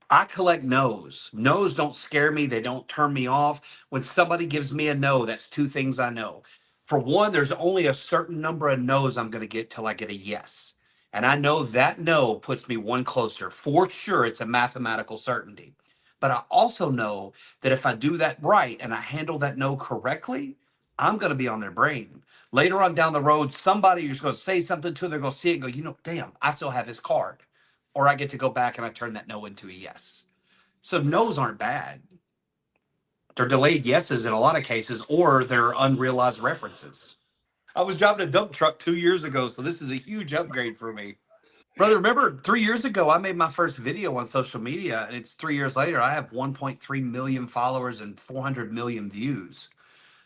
I collect no's. No's don't scare me. They don't turn me off. When somebody gives me a no, that's two things I know. For one, there's only a certain number of no's I'm going to get till I get a yes. And I know that no puts me one closer. For sure, it's a mathematical certainty. But I also know that if I do that right and I handle that no correctly, I'm going to be on their brain. Later on down the road, somebody who's going to say something to them, they're going to see it and go, damn, I still have his card. Or I get to go back and I turn that no into a yes. So no's aren't bad. They're delayed yeses in a lot of cases, or they're unrealized references. I was driving a dump truck 2 years ago, so this is a huge upgrade for me. Brother, remember 3 years ago, I made my first video on social media, and it's 3 years later, I have 1.3 million followers and 400 million views.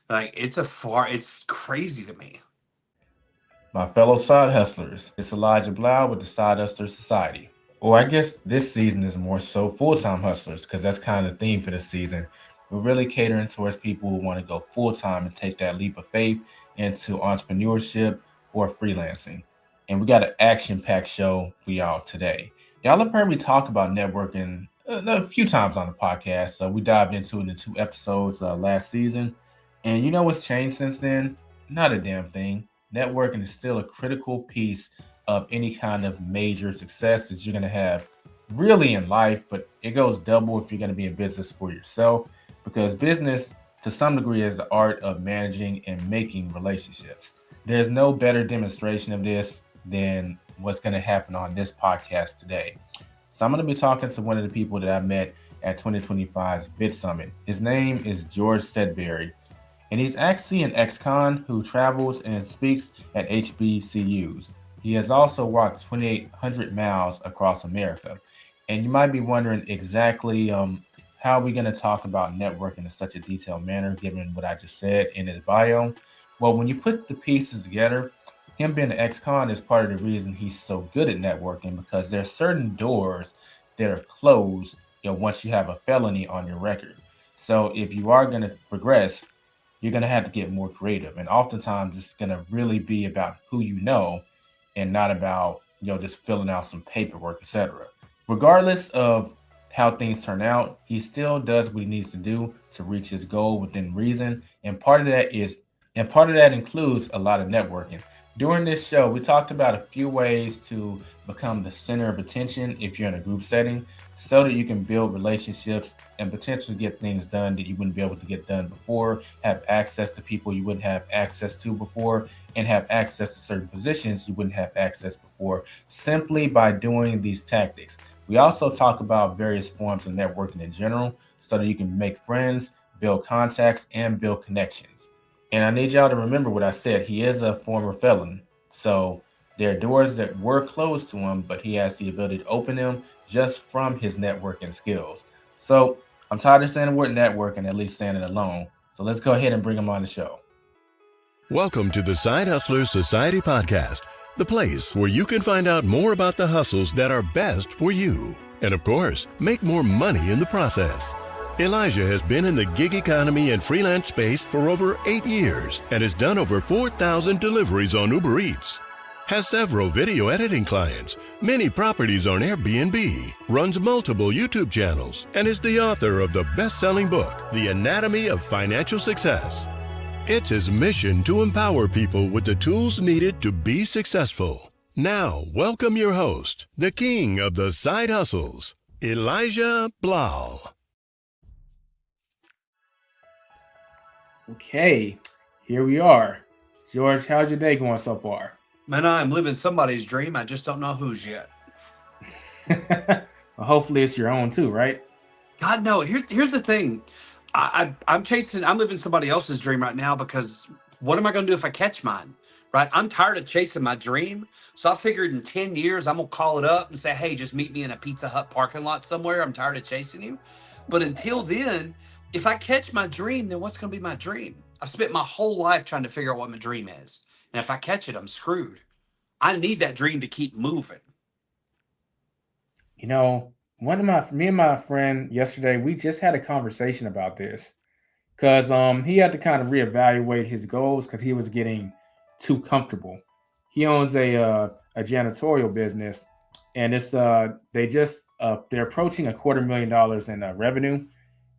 Like, it's crazy to me. My fellow side hustlers, it's Elijah Blau with the Side Hustler Society. Or I guess this season is more so full-time hustlers because that's kind of the theme for this season. We're really catering towards people who want to go full-time and take that leap of faith into entrepreneurship or freelancing. And we got an action-packed show for y'all today. Y'all have heard me talk about networking a few times on the podcast. So we dived into it in 2 episodes last season. And you know what's changed since then? Not a damn thing. Networking is still a critical piece of any kind of major success that you're going to have really in life, but it goes double if you're going to be in business for yourself because business to some degree is the art of managing and making relationships. There's no better demonstration of this than what's going to happen on this podcast today. So I'm going to be talking to one of the people that I met at 2025's Vidsummit. His name is George Sedberry, and he's actually an ex-con who travels and speaks at HBCUs. He has also walked 2,800 miles across America. And you might be wondering exactly how are we going to talk about networking in such a detailed manner, given what I just said in his bio. Well, when you put the pieces together, him being an ex-con is part of the reason he's so good at networking because there are certain doors that are closed, once you have a felony on your record. So if you are going to progress, you're going to have to get more creative. And oftentimes it's going to really be about who you know and not about, just filling out some paperwork, etc. Regardless of how things turn out, he still does what he needs to do to reach his goal within reason. And part of that includes a lot of networking. During this show, we talked about a few ways to become the center of attention if you're in a group setting so that you can build relationships and potentially get things done that you wouldn't be able to get done before, have access to people you wouldn't have access to before, and have access to certain positions you wouldn't have access before simply by doing these tactics. We also talk about various forms of networking in general so that you can make friends, build contacts, and build connections. And I need y'all to remember what I said. He is a former felon. So there are doors that were closed to him, but he has the ability to open them just from his networking skills. So I'm tired of saying the word network and at least saying it alone. So let's go ahead and bring him on the show. Welcome to the Side Hustlers Society podcast, the place where you can find out more about the hustles that are best for you. And of course, make more money in the process. Elijah has been in the gig economy and freelance space for over 8 years and has done over 4,000 deliveries on Uber Eats. Has several video editing clients, many properties on Airbnb, runs multiple YouTube channels, and is the author of the best-selling book, The Anatomy of Financial Success. It's his mission to empower people with the tools needed to be successful. Now, welcome your host, the king of the side hustles, Elijah Blau. Okay, here we are. George, how's your day going so far? Man, I'm living somebody's dream. I just don't know whose yet. Well, hopefully it's your own too, right? God, no. Here's the thing. I'm living somebody else's dream right now because what am I going to do if I catch mine? Right? I'm tired of chasing my dream. So I figured in 10 years, I'm going to call it up and say, hey, just meet me in a Pizza Hut parking lot somewhere. I'm tired of chasing you. But until then, if I catch my dream, then what's going to be my dream? I've spent my whole life trying to figure out what my dream is. And if I catch it, I'm screwed. I need that dream to keep moving. You know, me and my friend yesterday, we just had a conversation about this because he had to kind of reevaluate his goals because he was getting too comfortable. He owns a janitorial business, and it's they're approaching $250,000 in revenue,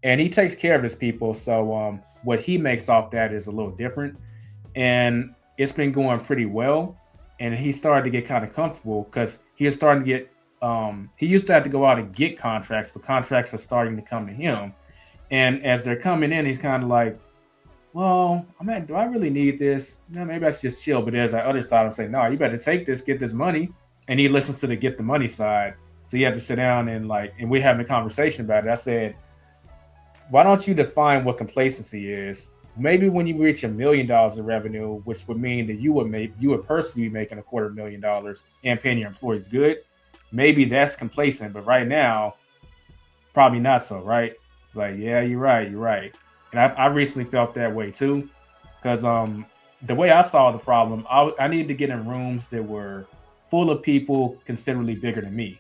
and he takes care of his people. So what he makes off that is a little different, and it's been going pretty well. And he started to get kind of comfortable because he is starting to get. He used to have to go out and get contracts, but contracts are starting to come to him. And as they're coming in, he's kind of like, well, do I really need this? No, maybe I should just chill. But there's that other side of saying, no, you better take this, get this money. And he listens to the get the money side. So you have to sit down and we're having a conversation about it. I said, why don't you define what complacency is? Maybe when you reach $1 million in revenue, which would mean that you would personally be making $250,000 and paying your employees good. Maybe that's complacent, but right now, probably not so, right? It's like, yeah, you're right. And I recently felt that way too, because the way I saw the problem, I needed to get in rooms that were full of people considerably bigger than me,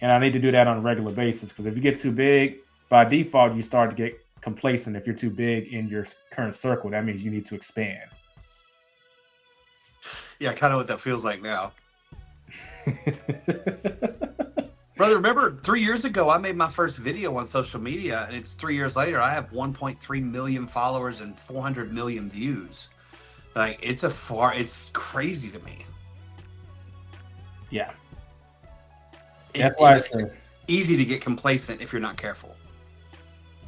and I need to do that on a regular basis. Because if you get too big, by default, you start to get complacent. If you're too big in your current circle, that means you need to expand. Yeah, kind of what that feels like now. Brother, remember 3 years ago, I made my first video on social media, and it's 3 years later, I have 1.3 million followers and 400 million views. Like, it's crazy to me. Yeah. That's why it's easy to get complacent if you're not careful.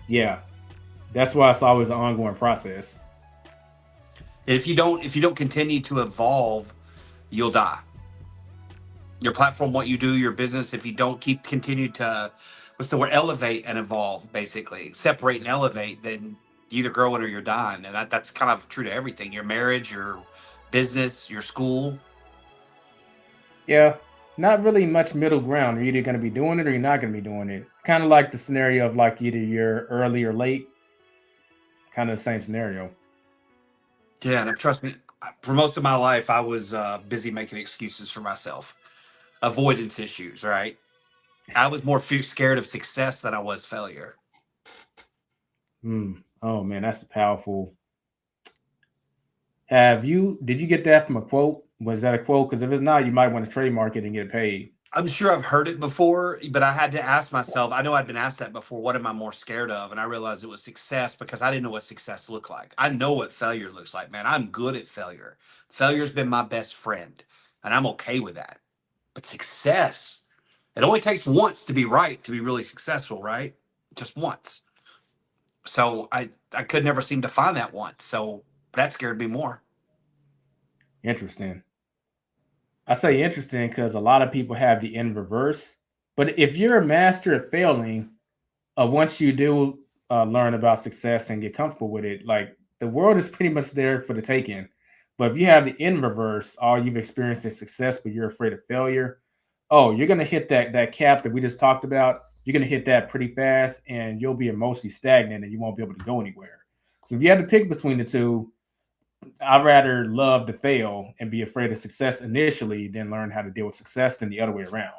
Yeah. That's why it's always an ongoing process. And if you don't continue to evolve, you'll die. Your platform, what you do, your business, if you don't continue to, elevate and evolve, basically. Separate and elevate, then you're either growing or you're dying. And that's kind of true to everything. Your marriage, your business, your school. Yeah. Not really much middle ground. You're either going to be doing it or you're not going to be doing it. Kind of like the scenario of either you're early or late. Kind of the same scenario. Yeah, and trust me, for most of my life, I was busy making excuses for myself. Avoidance issues, right? I was more scared of success than I was failure. Oh man, that's powerful. Did you get that from a quote? Was that a quote? Because if it's not, you might want to trademark it and get paid. I'm sure I've heard it before, but I had to ask myself, I know I'd been asked that before, what am I more scared of? And I realized it was success because I didn't know what success looked like. I know what failure looks like, man. I'm good at failure. Failure's been my best friend, and I'm okay with that. But success, it only takes once to be right, to be really successful, right? Just once. So I could never seem to find that once. So that scared me more. Interesting. I say interesting because a lot of people have the in reverse. But if you're a master at failing, once you do learn about success and get comfortable with it, like the world is pretty much there for the taking. But if you have the in reverse, all you've experienced is success, but you're afraid of failure. Oh, you're gonna hit that cap that we just talked about. You're gonna hit that pretty fast, and you'll be emotionally stagnant, and you won't be able to go anywhere. So if you had to pick between the two, I'd rather love to fail and be afraid of success initially than learn how to deal with success than the other way around.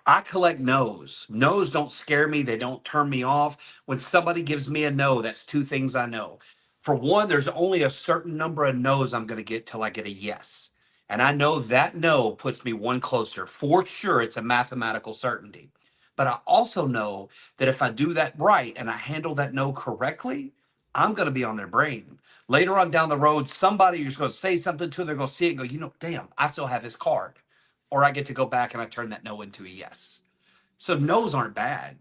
I collect no's. No's don't scare me. They don't turn me off. When somebody gives me a no, that's two things I know. For one, there's only a certain number of no's I'm going to get till I get a yes. And I know that no puts me one closer. For sure, it's a mathematical certainty. But I also know that if I do that right and I handle that no correctly, I'm going to be on their brain. Later on down the road, somebody who's going to say something to them, they're going to see it and go, damn, I still have his card. Or I get to go back and I turn that no into a yes. So no's aren't bad.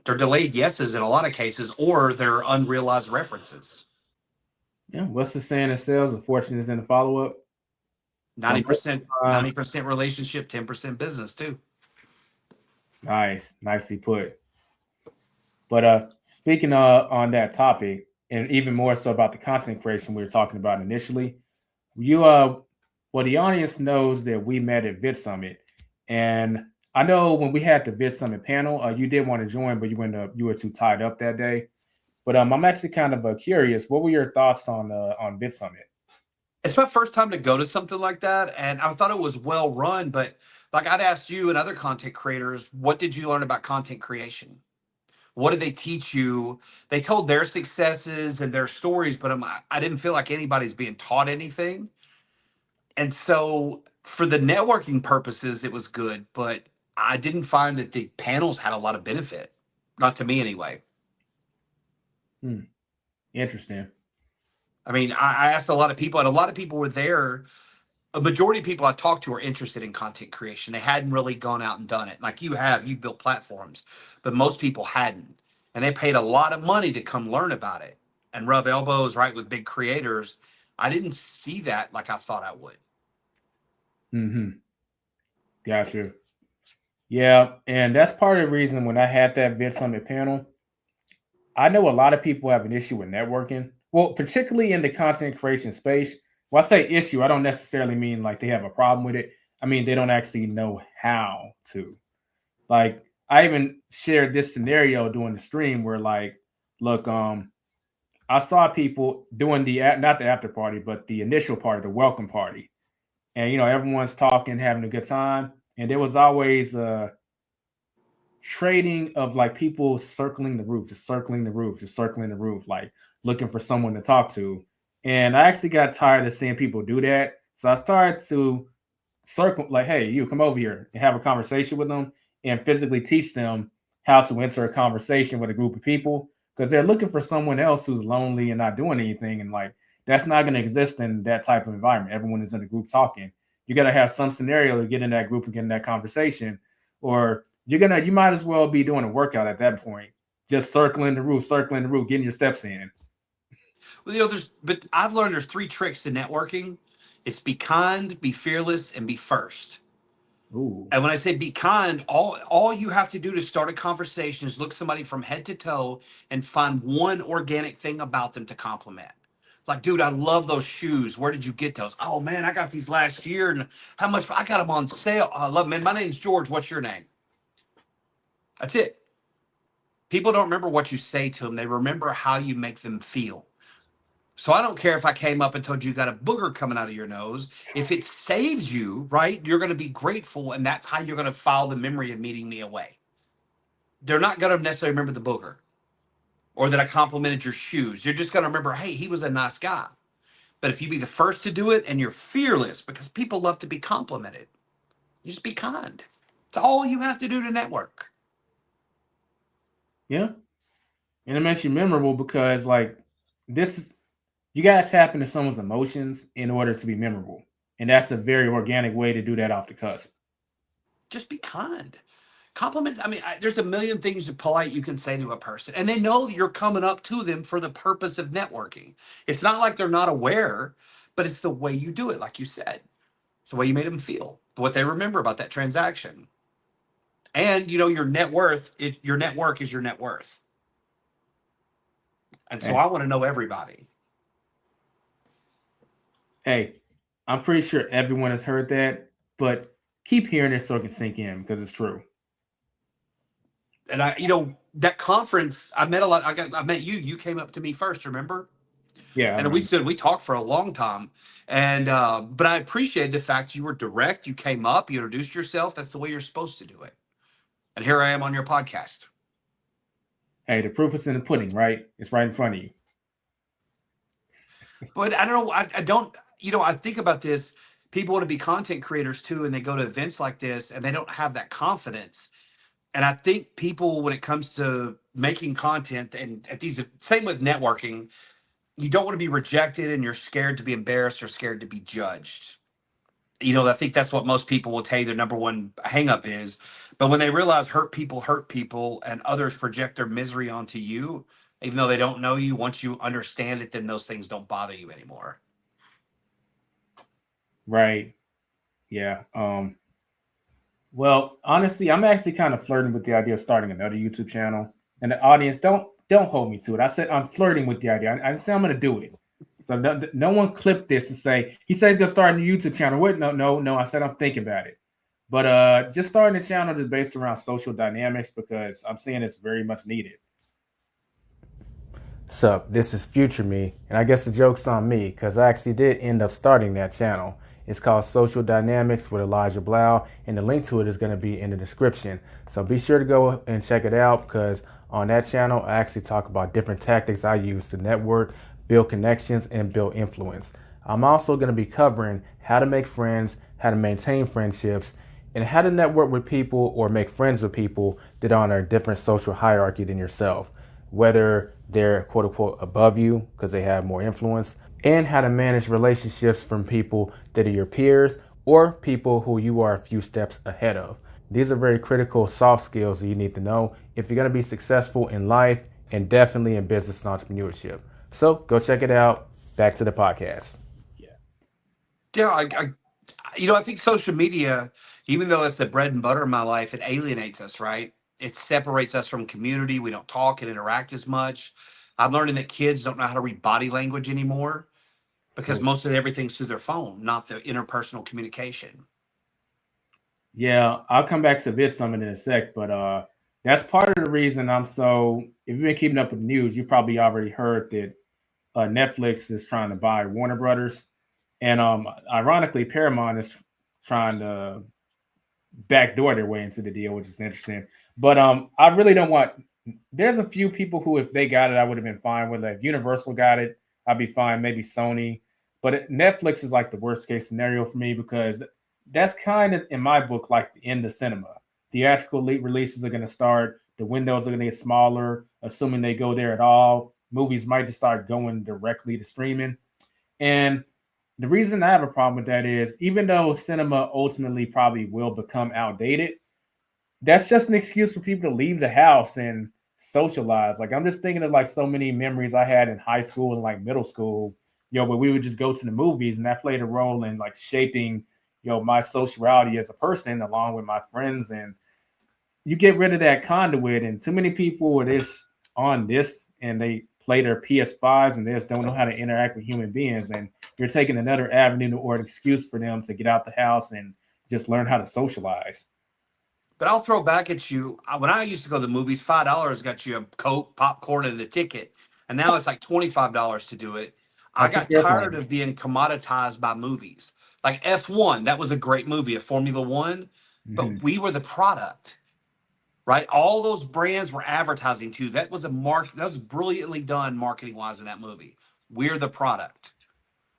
They're delayed yeses in a lot of cases, or they're unrealized references. Yeah. What's the saying in sales? The fortune is in the follow-up. 90% relationship, 10% business too. Nice. Nicely put. But speaking on that topic, and even more so about the content creation we were talking about initially, the audience knows that we met at Vidsummit, and I know when we had the Vidsummit panel, you did want to join, but you were too tied up that day. But I'm actually kind of curious. What were your thoughts on Vidsummit? It's my first time to go to something like that, and I thought it was well run. But like I'd asked you and other content creators, what did you learn about content creation? What did they teach you? They told their successes and their stories, but I didn't feel like anybody's being taught anything. And so For the networking purposes, it was good, but I didn't find that the panels had a lot of benefit. Not to me, anyway. Interesting. I mean, I asked a lot of people, and a lot of people were there. A majority of people I talked to are interested in content creation. They hadn't really gone out and done it. Like you've built platforms, but most people hadn't. And they paid a lot of money to come learn about it and rub elbows, right, with big creators. I didn't see that like I thought I would. Mm-hmm. Gotcha. Yeah, and that's part of the reason when I had that Vidsummit panel, I know a lot of people have an issue with networking. Well, particularly in the content creation space. When I say issue, I don't necessarily mean like they have a problem with it. I mean, they don't actually know how to. Like, I even shared this scenario during the stream where, like, look, I saw people doing not the after party, but the initial party, the welcome party. And, everyone's talking, having a good time. And there was always trading of like people circling the roof, just circling the roof, just circling the roof, like looking for someone to talk to. And I actually got tired of seeing people do that. So I started to circle, like, hey, you come over here and have a conversation with them and physically teach them how to enter a conversation with a group of people because they're looking for someone else who's lonely and not doing anything. And like, that's not going to exist in that type of environment. Everyone is in a group talking. You got to have some scenario to get in that group and get in that conversation, or you might as well be doing a workout at that point, just circling the roof, getting your steps in. Well, but I've learned there's 3 tricks to networking. It's be kind, be fearless, and be first. Ooh. And when I say be kind, all you have to do to start a conversation is look somebody from head to toe and find one organic thing about them to compliment. Like, dude, I love those shoes. Where did you get those? Oh man, I got these last year, and how much? I got them on sale. I love them. Man, my name's George. What's your name? That's it. People don't remember what you say to them. They remember how you make them feel. So I don't care if I came up and told you got a booger coming out of your nose. If it saves you, right, you're going to be grateful. And that's how you're going to file the memory of meeting me away. They're not going to necessarily remember the booger or that I complimented your shoes. You're just going to remember, hey, he was a nice guy. But if you be the first to do it and you're fearless, because people love to be complimented, you just be kind. It's all you have to do to network. Yeah. And it makes you memorable because, like, you got to tap into someone's emotions in order to be memorable. And that's a very organic way to do that off the cusp. Just be kind. Compliments, I mean, there's a million things polite you can say to a person, and they know that you're coming up to them for the purpose of networking. It's not like they're not aware, but it's the way you do it, like you said. It's the way you made them feel, what they remember about that transaction. And, your net worth, your network is your net worth. And so I want to know everybody. Hey, I'm pretty sure everyone has heard that, but keep hearing it so it can sink in because it's true. And that conference, I met I met you. You came up to me first, remember? Yeah. And we talked for a long time. And but I appreciated the fact you were direct. You came up, you introduced yourself. That's the way you're supposed to do it. And here I am on your podcast. Hey, the proof is in the pudding, right? It's right in front of you. But I don't know. I don't, I think about this. People want to be content creators too, and they go to events like this and they don't have that confidence. And I think people, when it comes to making content and at these, same with networking, you don't want to be rejected and you're scared to be embarrassed or scared to be judged. I think that's what most people will tell you their number one hang up is. But when they realize hurt people and others project their misery onto you, even though they don't know you, once you understand it, then those things don't bother you anymore. Right. Yeah. Well, honestly, I'm actually kind of flirting with the idea of starting another YouTube channel. And the audience, don't hold me to it. I said I'm flirting with the idea. I said I'm going to do it. So no one clipped this and say, he says he's going to start a new YouTube channel. What? No. I said I'm thinking about it. But just starting a channel just based around social dynamics because I'm seeing it's very much needed. Sup, this is Future Me. And I guess the joke's on me because I actually did end up starting that channel. It's called Social Dynamics with Elijah Blau, and the link to it is going to be in the description. So be sure to go and check it out because on that channel, I actually talk about different tactics I use to network, build connections, and build influence. I'm also going to be covering how to make friends, how to maintain friendships, and how to network with people or make friends with people that are on a different social hierarchy than yourself, whether they're quote unquote above you because they have more influence, and how to manage relationships from people that are your peers or people who you are a few steps ahead of. These are very critical soft skills that you need to know if you're going to be successful in life and definitely in business and entrepreneurship. So go check it out. Back to the podcast. Yeah, I think social media, even though it's the bread and butter of my life, it alienates us, right? It separates us from community. We don't talk and interact as much. I'm learning that kids don't know how to read body language anymore because most of everything's through their phone, not the interpersonal communication. Yeah, I'll come back to Vidsummit in a sec, but that's part of the reason I'm so. If you've been keeping up with the news, you probably already heard that Netflix is trying to buy Warner Brothers, and ironically, Paramount is trying to backdoor their way into the deal, which is interesting. But I really don't want. There's a few people who, if they got it, I would have been fine with it. If Universal got it, I'd be fine. Maybe Sony, but Netflix is like the worst case scenario for me because that's kind of in my book like the end of cinema. Theatrical releases are going to start. The windows are going to get smaller, assuming they go there at all. Movies might just start going directly to streaming, and the reason I have a problem with that is even though cinema ultimately probably will become outdated, that's just an excuse for people to leave the house and socialize. Like I'm just thinking of like so many memories I had in high school and like middle school, where we would just go to the movies and that played a role in like shaping, my sociality as a person along with my friends. And you get rid of that conduit and too many people are just on this and they play their PS5s and they just don't know how to interact with human beings. And you're taking another avenue or an excuse for them to get out the house and just learn how to socialize. But I'll throw back at you. When I used to go to the movies, $5 got you a Coke, popcorn, and the ticket. And now it's like $25 to do it. I That's a got fair tired point. of being commoditized by movies. Like F1, that was a great movie, a Formula One, but we were the product, right? All those brands were advertising to. That was that was brilliantly done marketing wise in that movie. We're the product,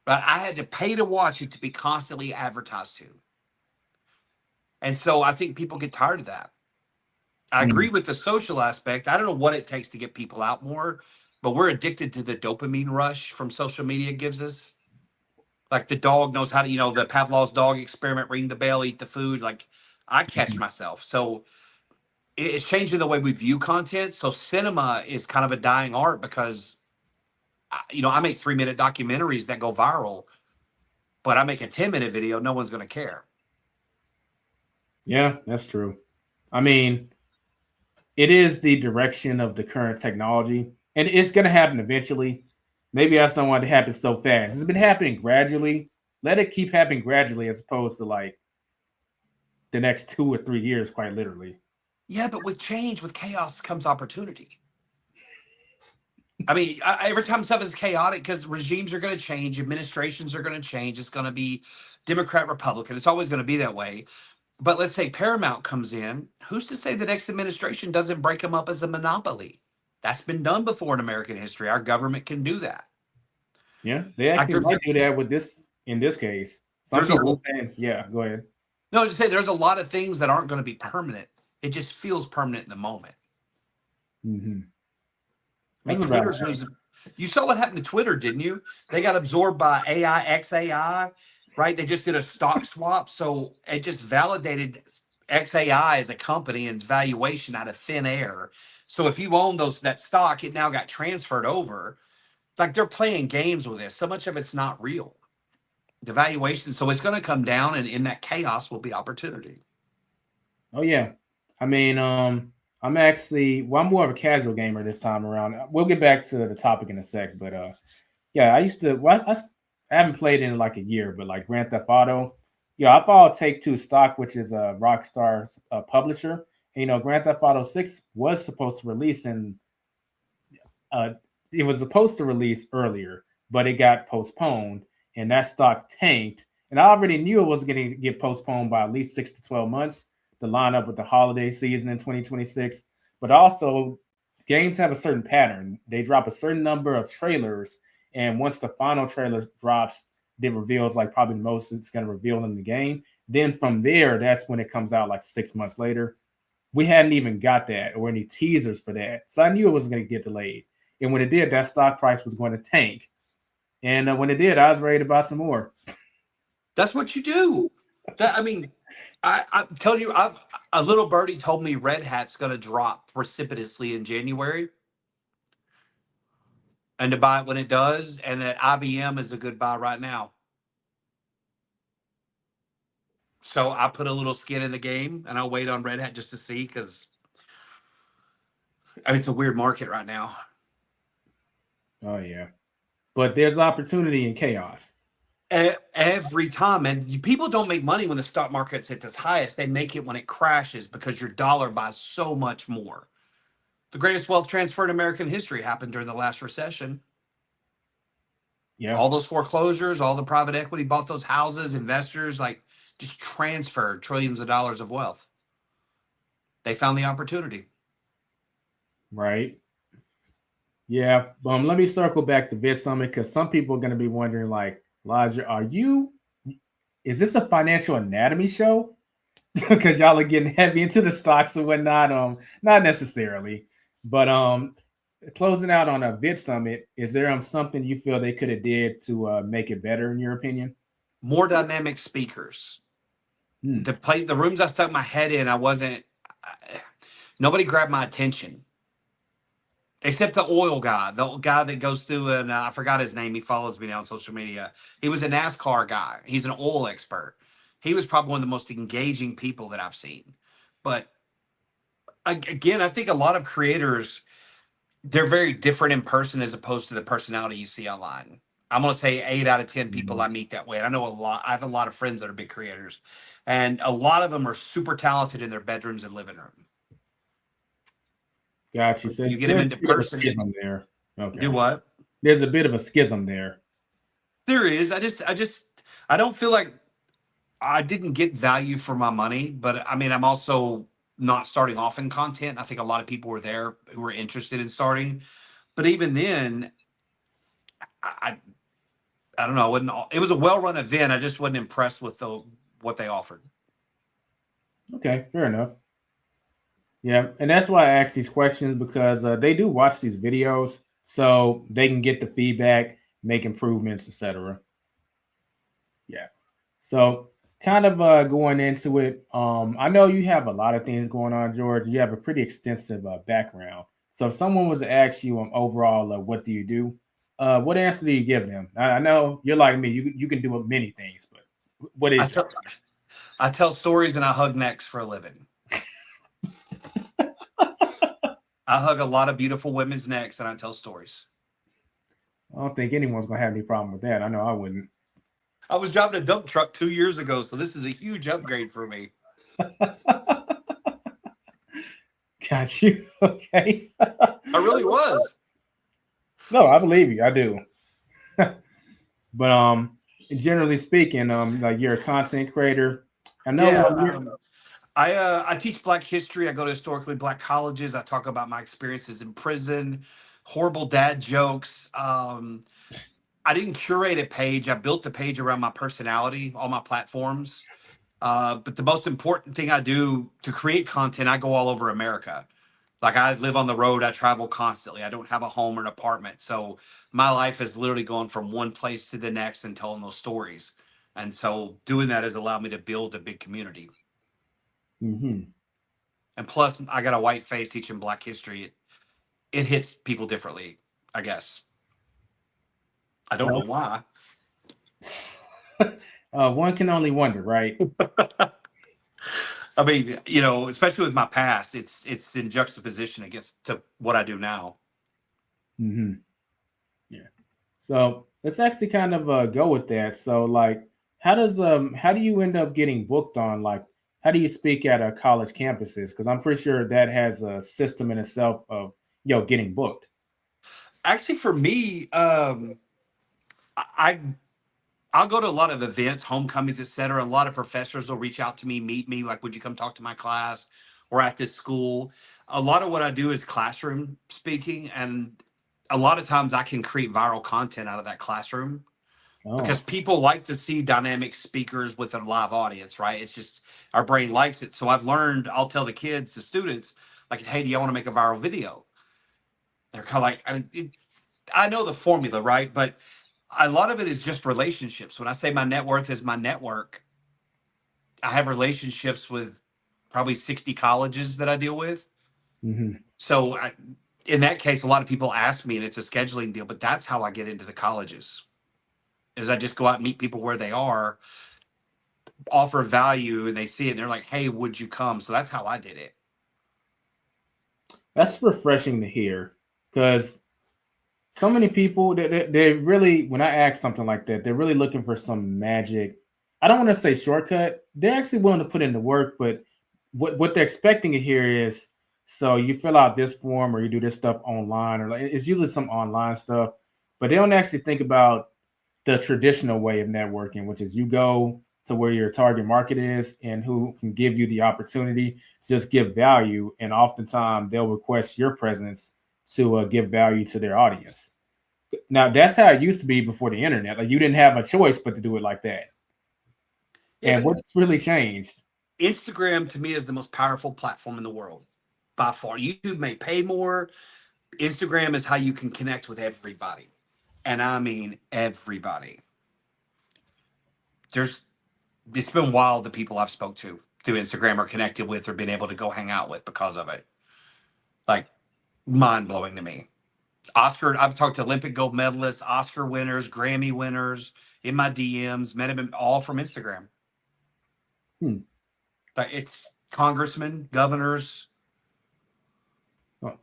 right? I had to pay to watch it to be constantly advertised to. And so I think people get tired of that. I agree with the social aspect. I don't know what it takes to get people out more, but we're addicted to the dopamine rush from social media gives us. Like the dog knows how to, the Pavlov's dog experiment, ring the bell, eat the food. Like I catch myself. So it's changing the way we view content. So cinema is kind of a dying art because, I make 3-minute documentaries that go viral, but I make a 10-minute video. No one's going to care. Yeah, that's true. I mean, it is the direction of the current technology, and it's going to happen eventually. Maybe I just don't want it to happen so fast. It's been happening gradually. Let it keep happening gradually as opposed to like the next 2 or 3 years, quite literally. Yeah, but with change, with chaos comes opportunity. I mean, every time stuff is chaotic because regimes are going to change, administrations are going to change. It's going to be Democrat, Republican. It's always going to be that way. But let's say Paramount comes in. Who's to say the next administration doesn't break them up as a monopoly? That's been done before in American history. Our government can do that. Yeah, they actually might do that with this in this case. Some people are saying, yeah, go ahead. No, just say there's a lot of things that aren't going to be permanent. It just feels permanent in the moment. I mean, you saw what happened to Twitter, didn't you? They got absorbed by AI, XAI, right? They just did a stock swap. So it just validated XAI as a company and valuation out of thin air. So if you own that stock, it now got transferred over. Like they're playing games with this. So much of it's not real. The valuation. So it's going to come down, and in that chaos will be opportunity. Oh yeah. I mean, I'm I'm more of a casual gamer this time around. We'll get back to the topic in a sec, but yeah, I haven't played in like a year, but like Grand Theft Auto, I follow Take-Two stock, which is a Rockstar's publisher. And, Grand Theft Auto 6 was supposed to release it was supposed to release earlier, but it got postponed, and that stock tanked. And I already knew it was going to get postponed by at least 6 to 12 months to line up with the holiday season in 2026. But also, games have a certain pattern. They drop a certain number of trailers, and once the final trailer drops, that reveals like probably the most it's going to reveal in the game. Then from there, that's when it comes out like 6 months later. We hadn't even got that or any teasers for that. So I knew it was going to get delayed. And when it did, that stock price was going to tank. And when it did, I was ready to buy some more. That's what you do. I mean, I'm telling you, a little birdie told me Red Hat's going to drop precipitously in January, and to buy it when it does, and that IBM is a good buy right now. So I put a little skin in the game, and I'll wait on Red Hat just to see, because it's a weird market right now. Oh yeah, but there's opportunity in chaos. Every time, and people don't make money when the stock market's at its highest. They make it when it crashes because your dollar buys so much more. The greatest wealth transfer in American history happened during the last recession. Yeah, All those foreclosures, all the private equity bought those houses, investors like just transferred trillions of dollars of wealth. They found the opportunity. right. Yeah, let me circle back to Vidsummit because some people are going to be wondering, like, Elijah, is this a financial anatomy show? Because y'all are getting heavy into the stocks and whatnot. Not necessarily, but closing out on a Vidsummit, is there something you feel they could have did to make it better in your opinion? More dynamic speakers. The rooms I stuck my head in, nobody grabbed my attention. Except the oil guy, the guy that goes through, and I forgot his name. He follows me now on social media. He was a NASCAR guy. He's an oil expert. He was probably one of the most engaging people that I've seen. But again, I think a lot of creators, they're very different in person as opposed to the personality you see online. I'm going to say 8 out of 10 people I meet that way. And I know a lot. I have a lot of friends that are big creators, and a lot of them are super talented in their bedrooms and living room. Gotcha. So you get them into person. There. Okay. Do what? There's a bit of a schism there. There is. I don't feel like I didn't get value for my money, but I mean, I'm also not starting off in content. I think a lot of people were there who were interested in starting, but even then, I don't know. It was a well-run event. I just wasn't impressed with what they offered. Okay, fair enough. Yeah, and that's why I ask these questions, because they do watch these videos so they can get the feedback, make improvements, etc. Yeah. So kind of going into it, I know you have a lot of things going on, George. You have a pretty extensive background. So if someone was to ask you overall, what do you do? What answer do you give them? I know you're like me. You can do many things, but what is I tell stories and I hug necks for a living. I hug a lot of beautiful women's necks and I tell stories. I don't think anyone's going to have any problem with that. I know I wouldn't. I was driving a dump truck 2 years ago, so this is a huge upgrade for me. Got you. Okay. I really was. No, I believe you. I do. But generally speaking, like you're a content creator. I know. Yeah, I teach Black history. I go to historically Black colleges. I talk about my experiences in prison, horrible dad jokes. I didn't curate a page. I built the page around my personality, all my platforms. But the most important thing I do to create content, I go all over America. Like I live on the road. I travel constantly. I don't have a home or an apartment. So my life is literally going from one place to the next and telling those stories. And so doing that has allowed me to build a big community. Mm-hmm. And plus, I got a white face teaching Black history. It hits people differently, I guess. I don't know why. One can only wonder, right? I mean, especially with my past, it's in juxtaposition against to what I do now. Mm-hmm. Yeah. So let's actually kind of go with that. So, like, how do you end up getting booked on? Like, how do you speak at college campuses? Because I'm pretty sure that has a system in itself of getting booked. Actually, for me, I'll go to a lot of events, homecomings, etc. A lot of professors will reach out to me, meet me, like, would you come talk to my class or at this school? A lot of what I do is classroom speaking, and a lot of times I can create viral content out of that classroom. because Oh. people like to see dynamic speakers with a live audience, right? It's just our brain likes it. So I've learned, I'll tell the kids, the students, like, hey, do you want to make a viral video? They're kind of like, I know the formula, right? But a lot of it is just relationships. When I say my net worth is my network, I have relationships with probably 60 colleges that I deal with. Mm-hmm. So in that case, a lot of people ask me, and it's a scheduling deal, but that's how I get into the colleges. Is I just go out and meet people where they are, offer value, and they see it, and they're like, "Hey, would you come?" So that's how I did it. That's refreshing to hear, because so many people they really, when I ask something like that, they're really looking for some magic. I don't want to say shortcut. They're actually willing to put in the work, but what they're expecting to hear is, so you fill out this form or you do this stuff online, or like, it's usually some online stuff, but they don't actually think about the traditional way of networking, which is you go to where your target market is and who can give you the opportunity to just give value. And oftentimes they'll request your presence to give value to their audience. Now, that's how it used to be before the internet. Like, you didn't have a choice but to do it like that. Yeah, And but what's really changed? Instagram to me is the most powerful platform in the world by far. YouTube may pay more. Instagram is how you can connect with everybody, and I mean everybody. There's It's been wild the people I've spoke to through Instagram or connected with or been able to go hang out with because of it. Like, mind blowing to me. I've talked to Olympic gold medalists, Oscar winners, Grammy winners in my DMs, met them all from Instagram. Hmm. But it's congressmen, governors.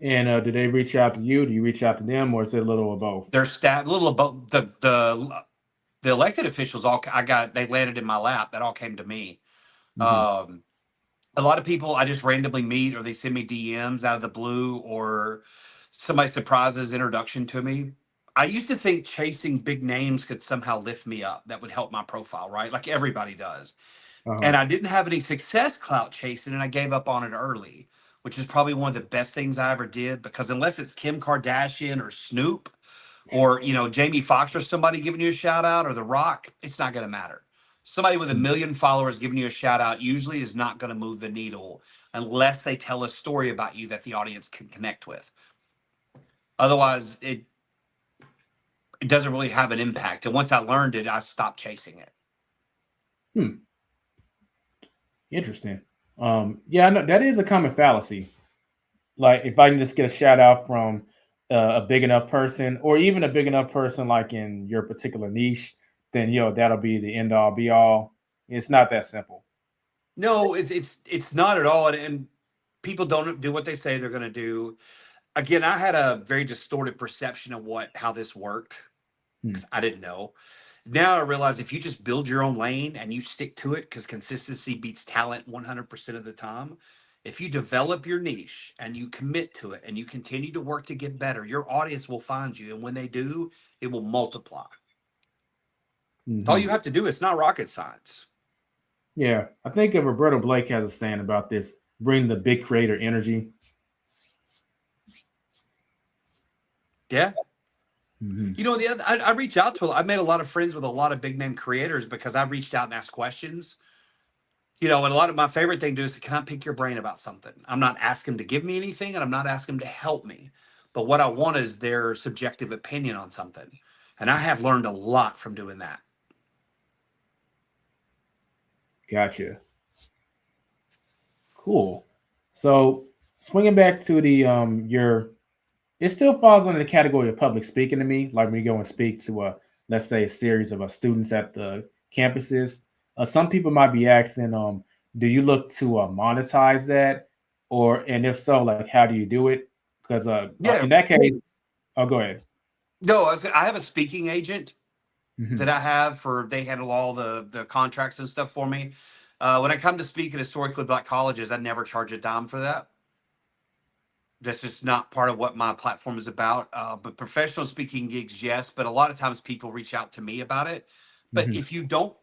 And do they reach out to you? Do you reach out to them, or is it a little of both? Their staff, a little about the elected officials. They landed in my lap. That all came to me. Mm-hmm. A lot of people I just randomly meet, or they send me DMs out of the blue, or somebody surprises introduction to me. I used to think chasing big names could somehow lift me up. That would help my profile, right? Like everybody does. Uh-huh. And I didn't have any success clout chasing, and I gave up on it early, which is probably one of the best things I ever did, because unless it's Kim Kardashian or Snoop or Jamie Foxx or somebody giving you a shout out, or The Rock, it's not going to matter. Somebody with a million followers giving you a shout out usually is not going to move the needle unless they tell a story about you that the audience can connect with. Otherwise, it doesn't really have an impact. And once I learned it, I stopped chasing it. Interesting. Yeah, I know that is a common fallacy. Like, if I can just get a shout out from a big enough person, or even a big enough person like in your particular niche, then that'll be the end all be all. It's not that simple. No, it's not at all. And people don't do what they say they're going to do. Again, I had a very distorted perception of how this worked. Hmm. I didn't know. Now I realize if you just build your own lane and you stick to it, because consistency beats talent 100% of the time. If you develop your niche and you commit to it and you continue to work to get better, your audience will find you. And when they do, it will multiply. All Mm-hmm. you have to do. It's not rocket science. Yeah, I think Roberto Blake has a saying about this: bring the big creator energy. Yeah. Mm-hmm. I reach out to, I made a lot of friends with a lot of big name creators because I reached out and asked questions. And a lot of my favorite thing to do is, can I pick your brain about something? I'm not asking them to give me anything, and I'm not asking them to help me. But what I want is their subjective opinion on something. And I have learned a lot from doing that. Gotcha. Cool. So, swinging back to the your, it still falls under the category of public speaking to me. Like, when you go and speak to let's say a series of students at the campuses, some people might be asking, do you look to monetize that, and if so, like, how do you do it? Because Yeah. in that case, oh, go ahead. No, I have a speaking agent Mm-hmm. that they handle all the contracts and stuff for me. When I come to speak at historically Black colleges, I never charge a dime for that. That's just not part of what my platform is about. But professional speaking gigs, yes. But a lot of times people reach out to me about it. But Mm-hmm. if you don't,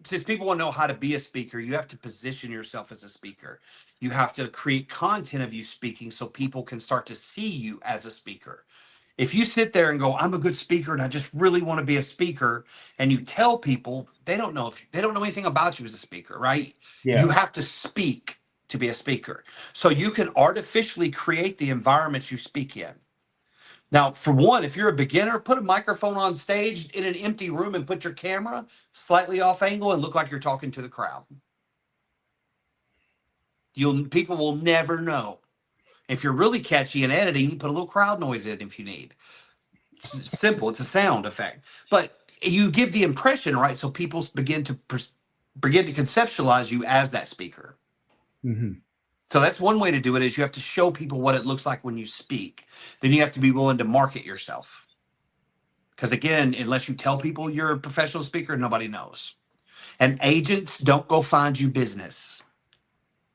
since people want to know how to be a speaker, you have to position yourself as a speaker. You have to create content of you speaking so people can start to see you as a speaker. If you sit there and go, I'm a good speaker and I just really want to be a speaker, and you tell people, they don't know anything about you as a speaker, right? You Yeah. have to speak to be a speaker. So you can artificially create the environments you speak in. Now, for one, if you're a beginner, put a microphone on stage in an empty room and put your camera slightly off angle and look like you're talking to the crowd. People will never know. If you're really catchy in editing, you put a little crowd noise in if you need. It's simple. It's a sound effect. But you give the impression, right? So people begin to conceptualize you as that speaker. Mm-hmm. So that's one way to do it, is you have to show people what it looks like when you speak. Then you have to be willing to market yourself. Because again, unless you tell people you're a professional speaker, nobody knows. And agents don't go find you business.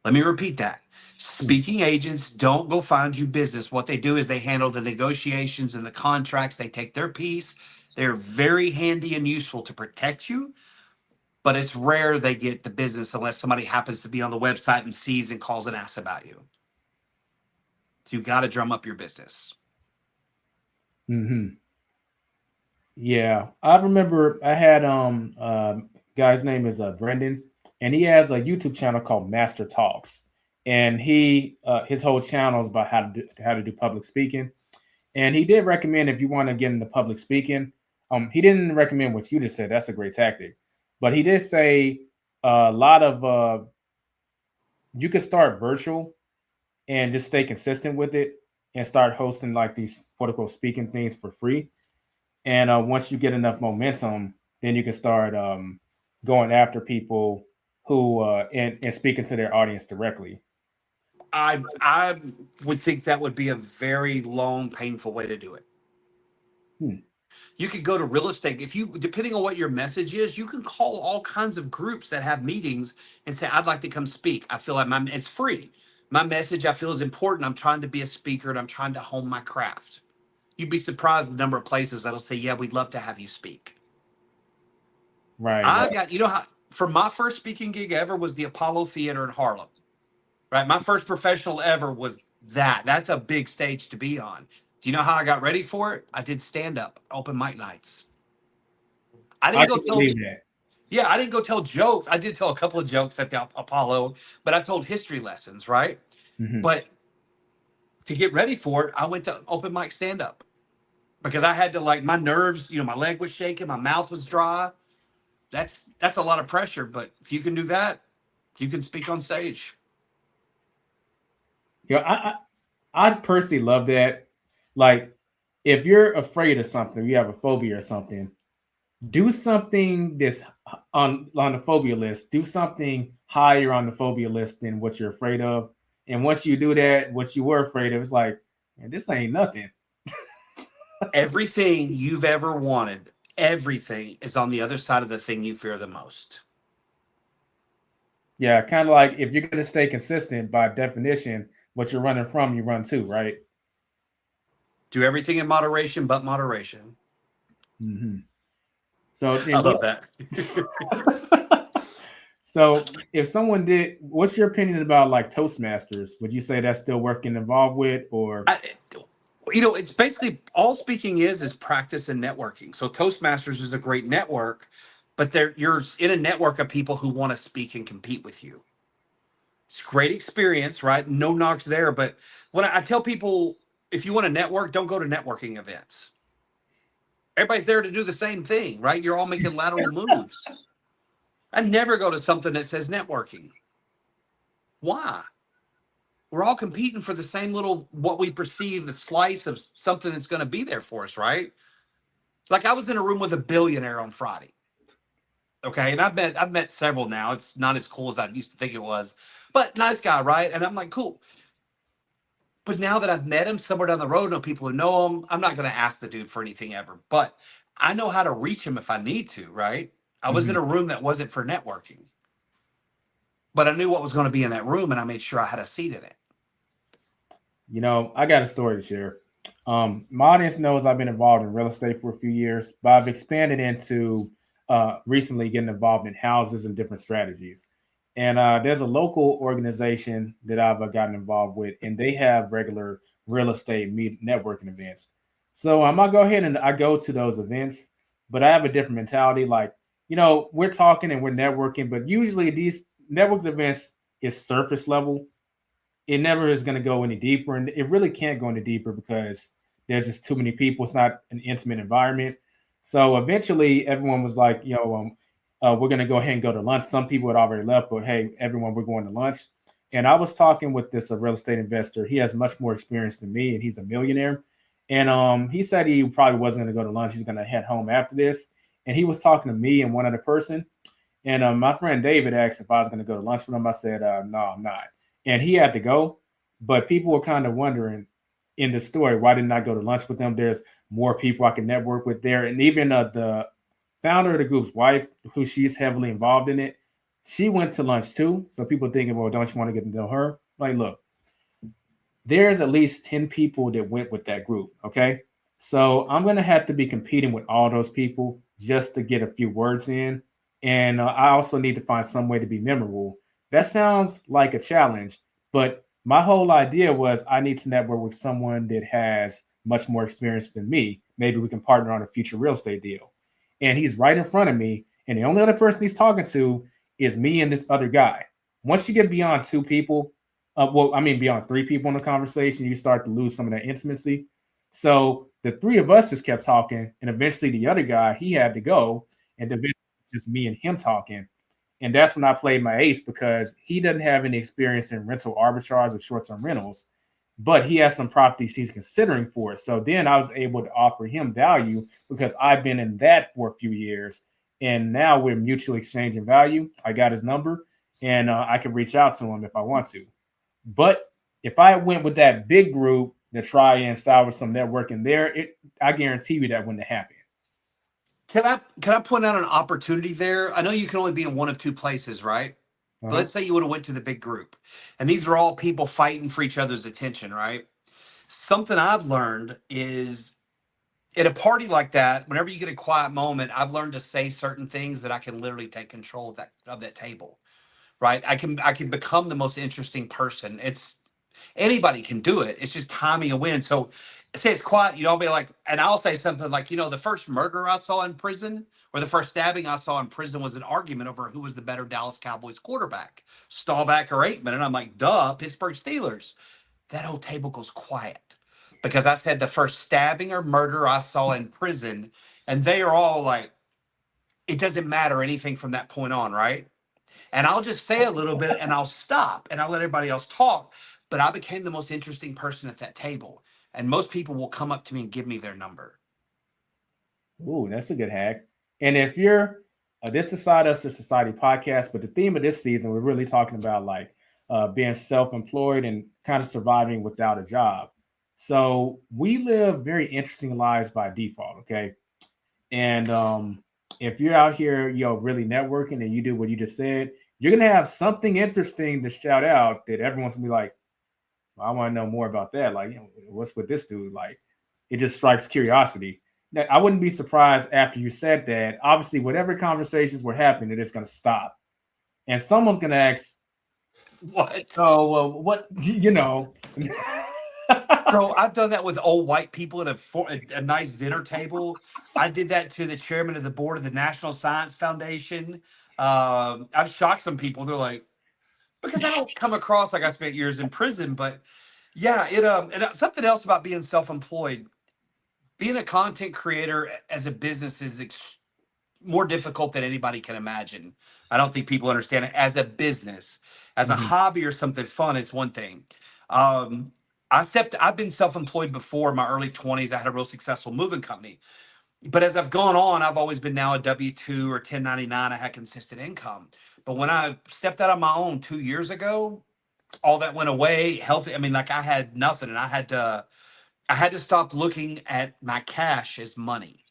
Let me repeat that. Speaking agents don't go find you business. What they do is they handle the negotiations and the contracts. They take their piece. They're very handy and useful to protect you, but it's rare they get the business unless somebody happens to be on the website and sees and calls and asks about you. So you got to drum up your business. Mm-hmm. Yeah, I remember I had guy's name is Brendan, and he has a YouTube channel called Master Talks, and he his whole channel is about how to do public speaking, and he did recommend, if you want to get into public speaking, he didn't recommend what you just said. That's a great tactic, but he did say a lot of you could start virtual and just stay consistent with it and start hosting like these quote unquote speaking things for free. And once you get enough momentum, then you can start going after people who and speaking to their audience directly. I would think that would be a very long, painful way to do it. You could go to real estate. If you, depending on what your message is, you can call all kinds of groups that have meetings and say, I'd like to come speak. I feel like it's free. My message I feel is important. I'm trying to be a speaker and I'm trying to hone my craft. You'd be surprised the number of places that'll say, yeah, we'd love to have you speak. Right. I got, how, for my first speaking gig ever was the Apollo Theater in Harlem, right? My first professional ever was that. That's a big stage to be on. Do you know how I got ready for it? I did stand up, open mic nights. I I didn't go can tell, believe that. yeah, I didn't go tell jokes. I did tell a couple of jokes at the Apollo, but I told history lessons, right? Mm-hmm. But to get ready for it, I went to open mic stand up because I had to, like, my nerves, my leg was shaking, my mouth was dry. That's a lot of pressure, but if you can do that, you can speak on stage. I personally love that. Like, if you're afraid of something, you have a phobia or something, do something that's on the phobia list. Do something higher on the phobia list than what you're afraid of. And once you do that, what you were afraid of, it's like, man, this ain't nothing. Everything you've ever wanted, everything is on the other side of the thing you fear the most. Yeah, kind of like if you're going to stay consistent, by definition, what you're running from, you run to, right? Do everything in moderation, but moderation. Mm-hmm. So I love that. So if someone did, what's your opinion about like Toastmasters? Would you say that's still worth getting involved with, or? It's basically all speaking is practice and networking. So Toastmasters is a great network, but you're in a network of people who want to speak and compete with you. It's a great experience, right? No knocks there. But when I tell people, if you want to network, don't go to networking events. Everybody's there to do the same thing, right? You're all making lateral moves. I never go to something that says networking. Why? We're all competing for the same little, what we perceive, the slice of something that's going to be there for us, right? Like, I was in a room with a billionaire on Friday. Okay. And I've met several now. It's not as cool as I used to think it was, but nice guy, right? And I'm like, cool. But now that I've met him somewhere down the road, know people who know him, I'm not going to ask the dude for anything ever, but I know how to reach him if I need to, right? I was in a room that wasn't for networking, but I knew what was going to be in that room and I made sure I had a seat in it. I got a story to share. My audience knows I've been involved in real estate for a few years, but I've expanded into recently getting involved in houses and different strategies. And there's a local organization that I've gotten involved with, and they have regular real estate networking events. So I go ahead and I go to those events, but I have a different mentality. Like, we're talking and we're networking, but usually these network events is surface level. It never is going to go any deeper, and it really can't go any deeper because there's just too many people. It's not an intimate environment. So eventually, everyone was like, we're going to go ahead and go to lunch. Some people had already left, but hey, everyone, we're going to lunch. And I was talking with this real estate investor. He has much more experience than me, and he's a millionaire. And he said he probably wasn't going to go to lunch. He's going to head home after this. And he was talking to me and one other person. And my friend David asked if I was going to go to lunch with him. I said, no, I'm not. And he had to go. But people were kind of wondering in the story, why didn't I go to lunch with them? There's more people I can network with there. And even the founder of the group's wife, who she's heavily involved in it, she went to lunch too. So people thinking, well, don't you want to get to know her? Like, look, there's at least 10 people that went with that group. Okay. So I'm going to have to be competing with all those people just to get a few words in. And I also need to find some way to be memorable. That sounds like a challenge, but my whole idea was I need to network with someone that has much more experience than me. Maybe we can partner on a future real estate deal. And he's right in front of me. And the only other person he's talking to is me and this other guy. Once you get beyond two people, beyond three people in the conversation, you start to lose some of that intimacy. So the three of us just kept talking, and eventually the other guy, he had to go, and the video was just me and him talking. And that's when I played my ace because he doesn't have any experience in rental arbitrage or short-term rentals, but he has some properties he's considering for it. So then I was able to offer him value because I've been in that for a few years, and now we're mutually exchanging value. I got his number, and I can reach out to him if I want to. But if I went with that big group to try and salvage some networking there, I guarantee you that wouldn't happen. Can I point out an opportunity there? I know you can only be in one of two places, right? But let's say you would have went to the big group, and these are all people fighting for each other's attention, right? Something I've learned is at a party like that, whenever you get a quiet moment, I've learned to say certain things that I can literally take control of that table, right? I can become the most interesting person. It's anybody can do it. It's just timing a win. So say it's quiet, I'll be like, and I'll say something like, the first murder I saw in prison or the first stabbing I saw in prison was an argument over who was the better Dallas Cowboys quarterback, Staubach or Aikman. And I'm like, duh, Pittsburgh Steelers. That whole table goes quiet because I said the first stabbing or murder I saw in prison. And they are all like, it doesn't matter anything from that point on, right? And I'll just say a little bit and I'll stop and I'll let everybody else talk. But I became the most interesting person at that table. And most people will come up to me and give me their number. Ooh, that's a good hack. And if you're this is Side Hustler Society podcast, but the theme of this season, we're really talking about like being self-employed and kind of surviving without a job. So we live very interesting lives by default, okay? And if you're out here, really networking and you do what you just said, you're gonna have something interesting to shout out that everyone's gonna be like, well, I want to know more about that. Like, what's with this dude? Like, it just strikes curiosity. Now, I wouldn't be surprised after you said that. Obviously, whatever conversations were happening, it is gonna stop, and someone's gonna ask, What? "Oh, well, what?" Bro, I've done that with old white people at a nice dinner table. I did that to the chairman of the board of the National Science Foundation. I've shocked some people. They're like, because I don't come across like I spent years in prison, but yeah, something else about being self-employed. Being a content creator as a business is more difficult than anybody can imagine. I don't think people understand it as a business, as a hobby or something fun. It's one thing. Um, I've been self-employed before in my early 20s. I had a real successful moving company. But as I've gone on, I've always been now a W-2 or 1099. I had consistent income. But when I stepped out on my own 2 years ago, all that went away. Healthy. I mean, like I had nothing, and I had to stop looking at my cash as money.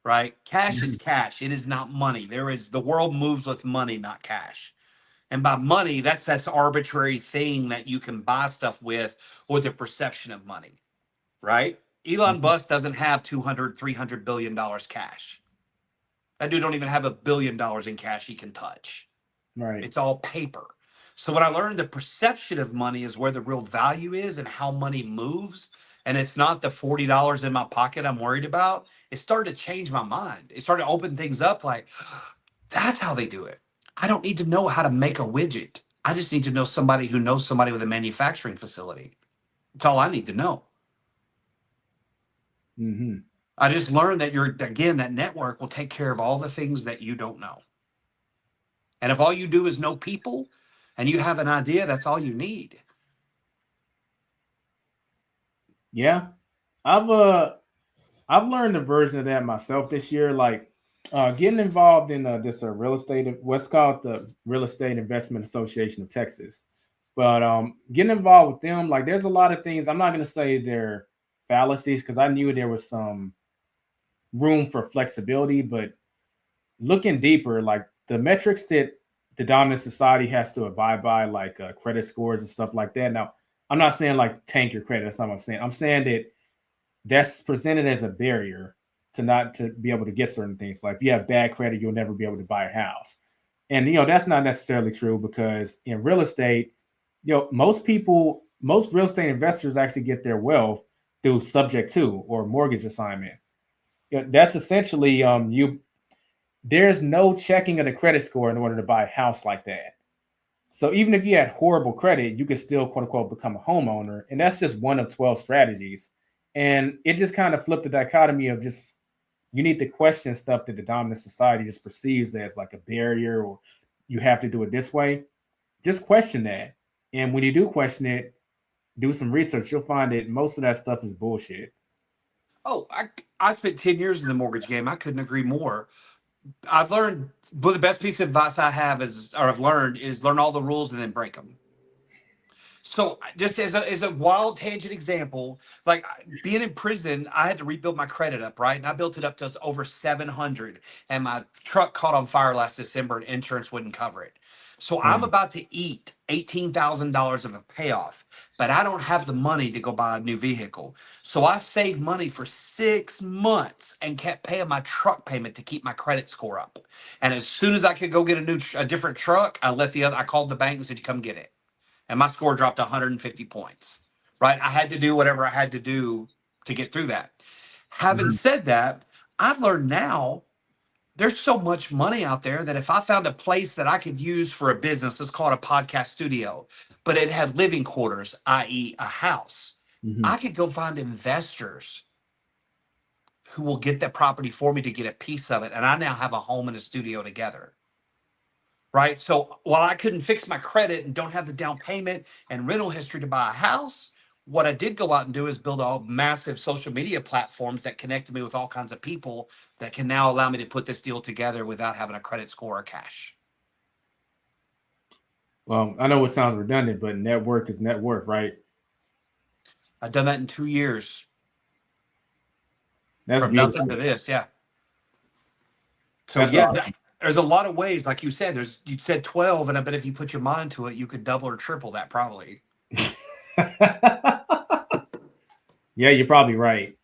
Right? Cash is cash. It is not money. The world moves with money, not cash. And by money, that's arbitrary thing that you can buy stuff with or the perception of money, right? Elon Musk doesn't have 200, $300 billion cash. That dude don't even have $1 billion in cash he can touch. Right. It's all paper. So what I learned, the perception of money is where the real value is and how money moves. and it's not the $40 in my pocket I'm worried about, it started to change my mind. It started to open things up like, that's how they do it. I don't need to know how to make a widget. I just need to know somebody who knows somebody with a manufacturing facility. That's all I need to know. Mm-hmm. I just learned that that network will take care of all the things that you don't know. And if all you do is know people and you have an idea, that's all you need. Yeah. I've learned a version of that myself this year. Like getting involved in this real estate, what's called the Real Estate Investment Association of Texas. But getting involved with them, like there's a lot of things. I'm not going to say they're fallacies because I knew there was some room for flexibility, but looking deeper, like the metrics that the dominant society has to abide by, like credit scores and stuff like that. Now, I'm not saying like tank your credit. That's not what I'm saying. I'm saying that that's presented as a barrier to not to be able to get certain things. Like if you have bad credit, you'll never be able to buy a house. And that's not necessarily true because in real estate, most real estate investors actually get their wealth through subject to or mortgage assignment. That's essentially there's no checking of the credit score in order to buy a house like that. So even if you had horrible credit, you could still quote unquote become a homeowner. And that's just one of 12 strategies. And it just kind of flipped the dichotomy of just you need to question stuff that the dominant society just perceives as like a barrier or you have to do it this way. Just question that. And when you do question it, do some research, you'll find that most of that stuff is bullshit. Oh, I spent 10 years in the mortgage game. I couldn't agree more. I've learned, but the best piece of advice I've learned is learn all the rules and then break them. So just as a wild tangent example, like being in prison, I had to rebuild my credit up, right? And I built it up to over 700 and my truck caught on fire last December and insurance wouldn't cover it. So I'm about to eat $18,000 of a payoff, but I don't have the money to go buy a new vehicle. So I saved money for 6 months and kept paying my truck payment to keep my credit score up. And as soon as I could go get a different truck, I called the bank and said, come get it. And my score dropped 150 points, right? I had to do whatever I had to do to get through that. Having said that, I've learned now there's so much money out there that if I found a place that I could use for a business, let's call it a podcast studio, but it had living quarters, i.e. a house, I could go find investors who will get that property for me to get a piece of it. And I now have a home and a studio together. Right. So while I couldn't fix my credit and don't have the down payment and rental history to buy a house, what I did go out and do is build all massive social media platforms that connected me with all kinds of people that can now allow me to put this deal together without having a credit score or cash. Well, I know it sounds redundant, but network is net worth, right? I've done that in 2 years. That's from beautiful. nothing to this. Yeah. So That's yeah, awesome. there's a lot of ways, like you said, you said 12, and I bet if you put your mind to it, you could double or triple that probably. Yeah, you're probably right.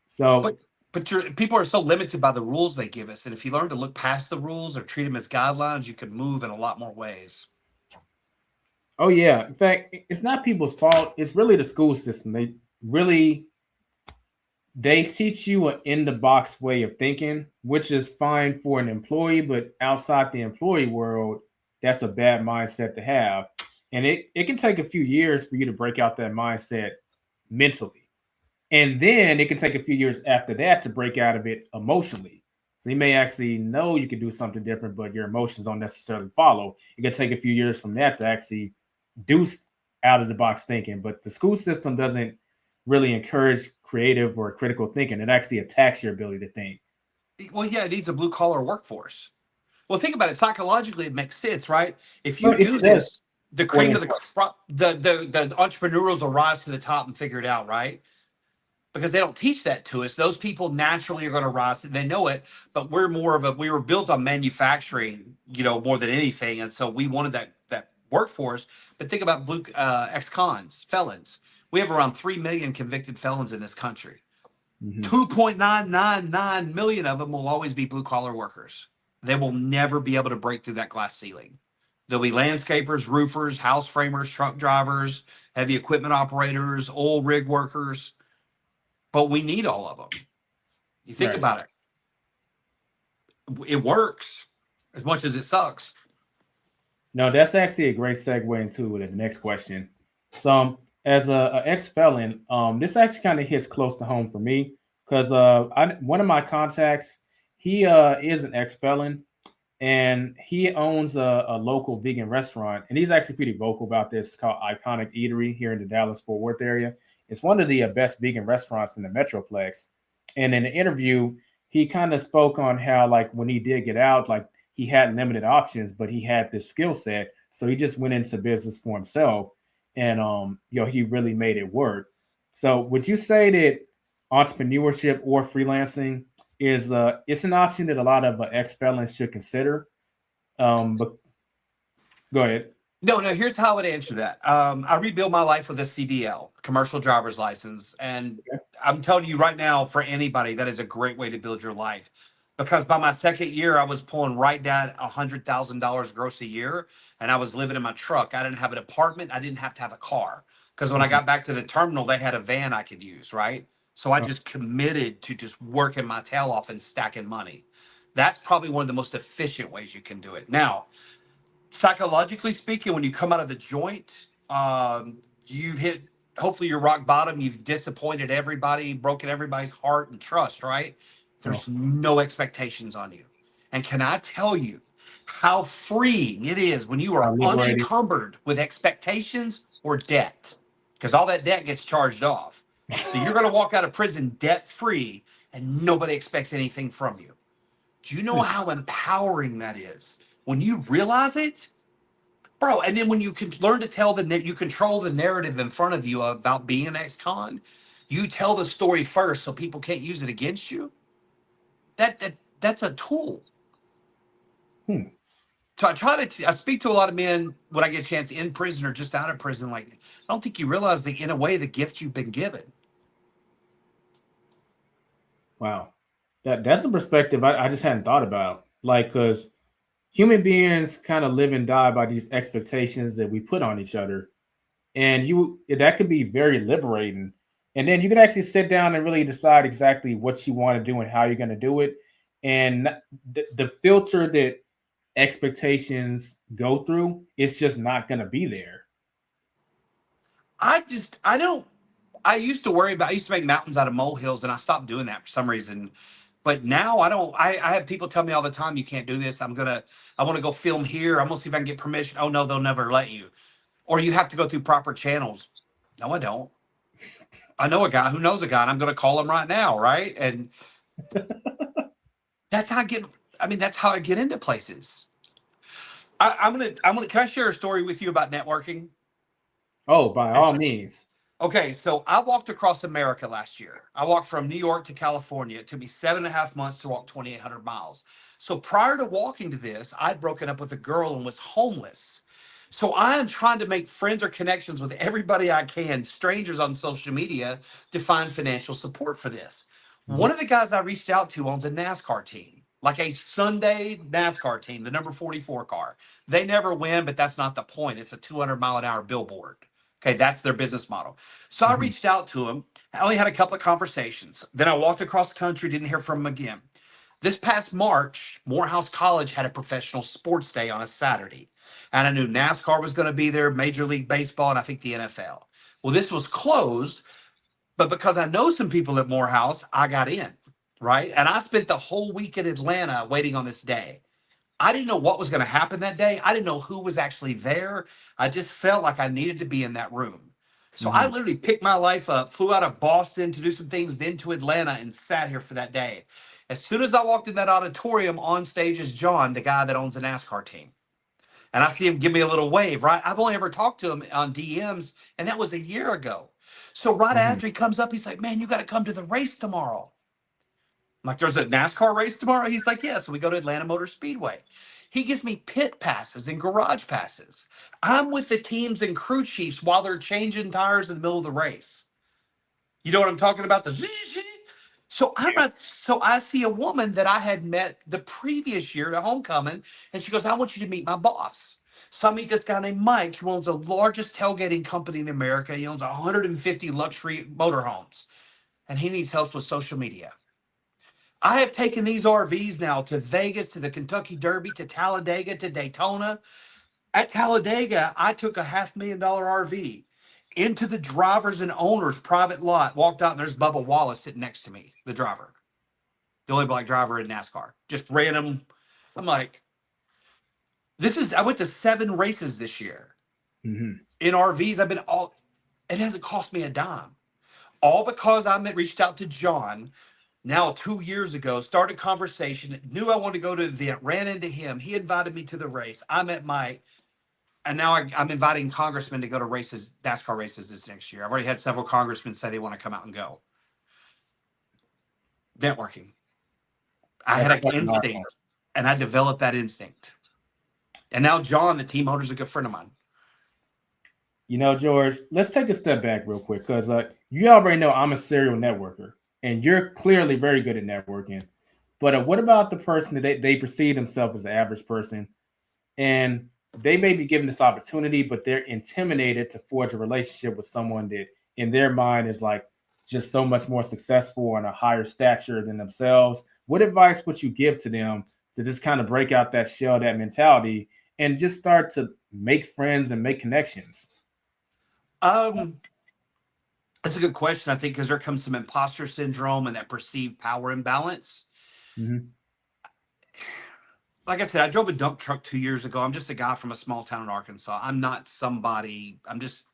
So, but people are so limited by the rules they give us, and if you learn to look past the rules or treat them as guidelines, you can move in a lot more ways. oh yeah, in fact, it's not people's fault. It's really the school system. They teach you an in the box way of thinking, which is fine for an employee, but outside the employee world, that's a bad mindset to have. And it can take a few years for you to break out that mindset mentally. And then it can take a few years after that to break out of it emotionally. So you may actually know you can do something different, but your emotions don't necessarily follow. It can take a few years from that to actually do out of the box thinking. But the school system doesn't really encourage creative or critical thinking. It actually attacks your ability to think. Well, yeah, it needs a blue collar workforce. Well, think about it. Psychologically, it makes sense, right? If you do this, the cream of the crop, the entrepreneurs will rise to the top and figure it out, right? Because they don't teach that to us. Those people naturally are going to rise. They know it, but we were built on manufacturing, more than anything. And so we wanted that workforce. But think about ex-cons, felons. We have around 3 million convicted felons in this country. 2.999 million of them will always be blue collar workers. They will never be able to break through that glass ceiling. There'll be landscapers, roofers, house framers, truck drivers, heavy equipment operators, oil rig workers. But we need all of them. You think Right. about it. It works as much as it sucks. No, that's actually a great segue into the next question. So, as a ex felon, this actually kind of hits close to home for me because one of my contacts, he is an ex felon, and he owns a local vegan restaurant, and he's actually pretty vocal about this. It's called Iconic Eatery here in the Dallas Fort Worth area. It's one of the best vegan restaurants in the Metroplex. And in the interview, he kind of spoke on how, like, when he did get out, like, he had limited options, but he had this skill set, so he just went into business for himself, and he really made it work. So, would you say that entrepreneurship or freelancing is it's an option that a lot of ex felons should consider? But go ahead. No, here's how I would answer that. I rebuilt my life with a CDL, commercial driver's license. And Okay. I'm telling you right now, for anybody, that is a great way to build your life. Because by my second year, I was pulling right down $100,000 gross a year. And I was living in my truck. I didn't have an apartment. I didn't have to have a car. Because when I got back to the terminal, they had a van I could use, right? So I just committed to just working my tail off and stacking money. That's probably one of the most efficient ways you can do it. Now, psychologically speaking, when you come out of the joint, you've hit, hopefully you're rock bottom. You've disappointed everybody, broken everybody's heart and trust, right? Oh, There's no expectations on you. And can I tell you how freeing it is when you are liberating. unencumbered with expectations or debt? Because all that debt gets charged off. So you're going to walk out of prison debt free and nobody expects anything from you. Do you know how empowering that is? When you realize it, bro, and then when you can learn to tell you control the narrative in front of you about being an ex-con, you tell the story first so people can't use it against you. That's a tool. Hmm. So I speak to a lot of men when I get a chance in prison or just out of prison. Like, I don't think you realize that in a way the gift you've been given. Wow, that's a perspective I just hadn't thought about. Like, because human beings kind of live and die by these expectations that we put on each other, and that could be very liberating. And then you can actually sit down and really decide exactly what you want to do and how you're going to do it. And the filter that expectations go through, it's just not going to be there. I used to worry about, I used to make mountains out of molehills and I stopped doing that for some reason. But now I don't, I have people tell me all the time, you can't do this. I want to go film here. I'm going to see if I can get permission. Oh no, they'll never let you. Or you have to go through proper channels. No, I don't. I know a guy who knows a guy and I'm going to call him right now. Right. And that's how that's how I get into places. Can I share a story with you about networking? Oh, by all means. Okay, so I walked across America last year. I walked from New York to California. It took me 7.5 months to walk 2,800 miles. So prior to walking to this, I'd broken up with a girl and was homeless. So I am trying to make friends or connections with everybody I can, strangers on social media, to find financial support for this. One of the guys I reached out to owns a NASCAR team, like a Sunday NASCAR team, the number 44 car. They never win, but that's not the point. It's a 200-mile-an-hour billboard. Okay, that's their business model. So I reached out to him. I only had a couple of conversations. Then I walked across the country, didn't hear from him again. This past March, Morehouse College had a professional sports day on a Saturday. And I knew NASCAR was going to be there, Major League Baseball, and I think the NFL. Well, this was closed, but because I know some people at Morehouse, I got in, right? And I spent the whole week in Atlanta waiting on this day. I didn't know what was going to happen that day. I didn't know who was actually there. I just felt like I needed to be in that room. So I literally picked my life up, flew out of Boston to do some things, then to Atlanta, and sat here for that day. As soon as I walked in that auditorium, on stage is John, the guy that owns the NASCAR team. And I see him give me a little wave, right? I've only ever talked to him on DMs, and that was a year ago. So right after he comes up, he's like, man, you got to come to the race tomorrow. I'm like, there's a NASCAR race tomorrow? He's like, yeah. So we go to Atlanta Motor Speedway. He gives me pit passes and garage passes. I'm with the teams and crew chiefs while they're changing tires in the middle of the race. You know what I'm talking about? So I see a woman that I had met the previous year at homecoming, and she goes, I want you to meet my boss. So I meet this guy named Mike, who owns the largest tailgating company in America. He owns 150 luxury motorhomes, and he needs help with social media. I have taken these RVs now to Vegas, to the Kentucky Derby, to Talladega, to Daytona. At Talladega, I took a $500,000 RV into the driver's and owner's private lot, walked out, and there's Bubba Wallace sitting next to me, the driver, the only black driver in NASCAR. Just random. I'm like, I went to 7 races this year in RVs. It hasn't cost me a dime. All because I reached out to John now 2 years ago, started conversation, knew I wanted to go to the event, ran into him. He invited me to the race. I met Mike. And now I'm inviting congressmen to go to races, NASCAR races this next year. I've already had several congressmen say they want to come out and go. Networking. I had an instinct, and I developed that instinct. And now John, the team owner, is a good friend of mine. You know, George, let's take a step back real quick, because you already know I'm a serial networker, and you're clearly very good at networking. But what about the person that they perceive themselves as the average person, and they may be given this opportunity, but they're intimidated to forge a relationship with someone that in their mind is like just so much more successful and a higher stature than themselves? What advice would you give to them to just kind of break out that shell, that mentality, and just start to make friends and make connections? That's a good question, I think, because there comes some imposter syndrome and that perceived power imbalance. Mm-hmm. Like I said, I drove a dump truck 2 years ago. I'm just a guy from a small town in Arkansas. I'm not somebody. I'm just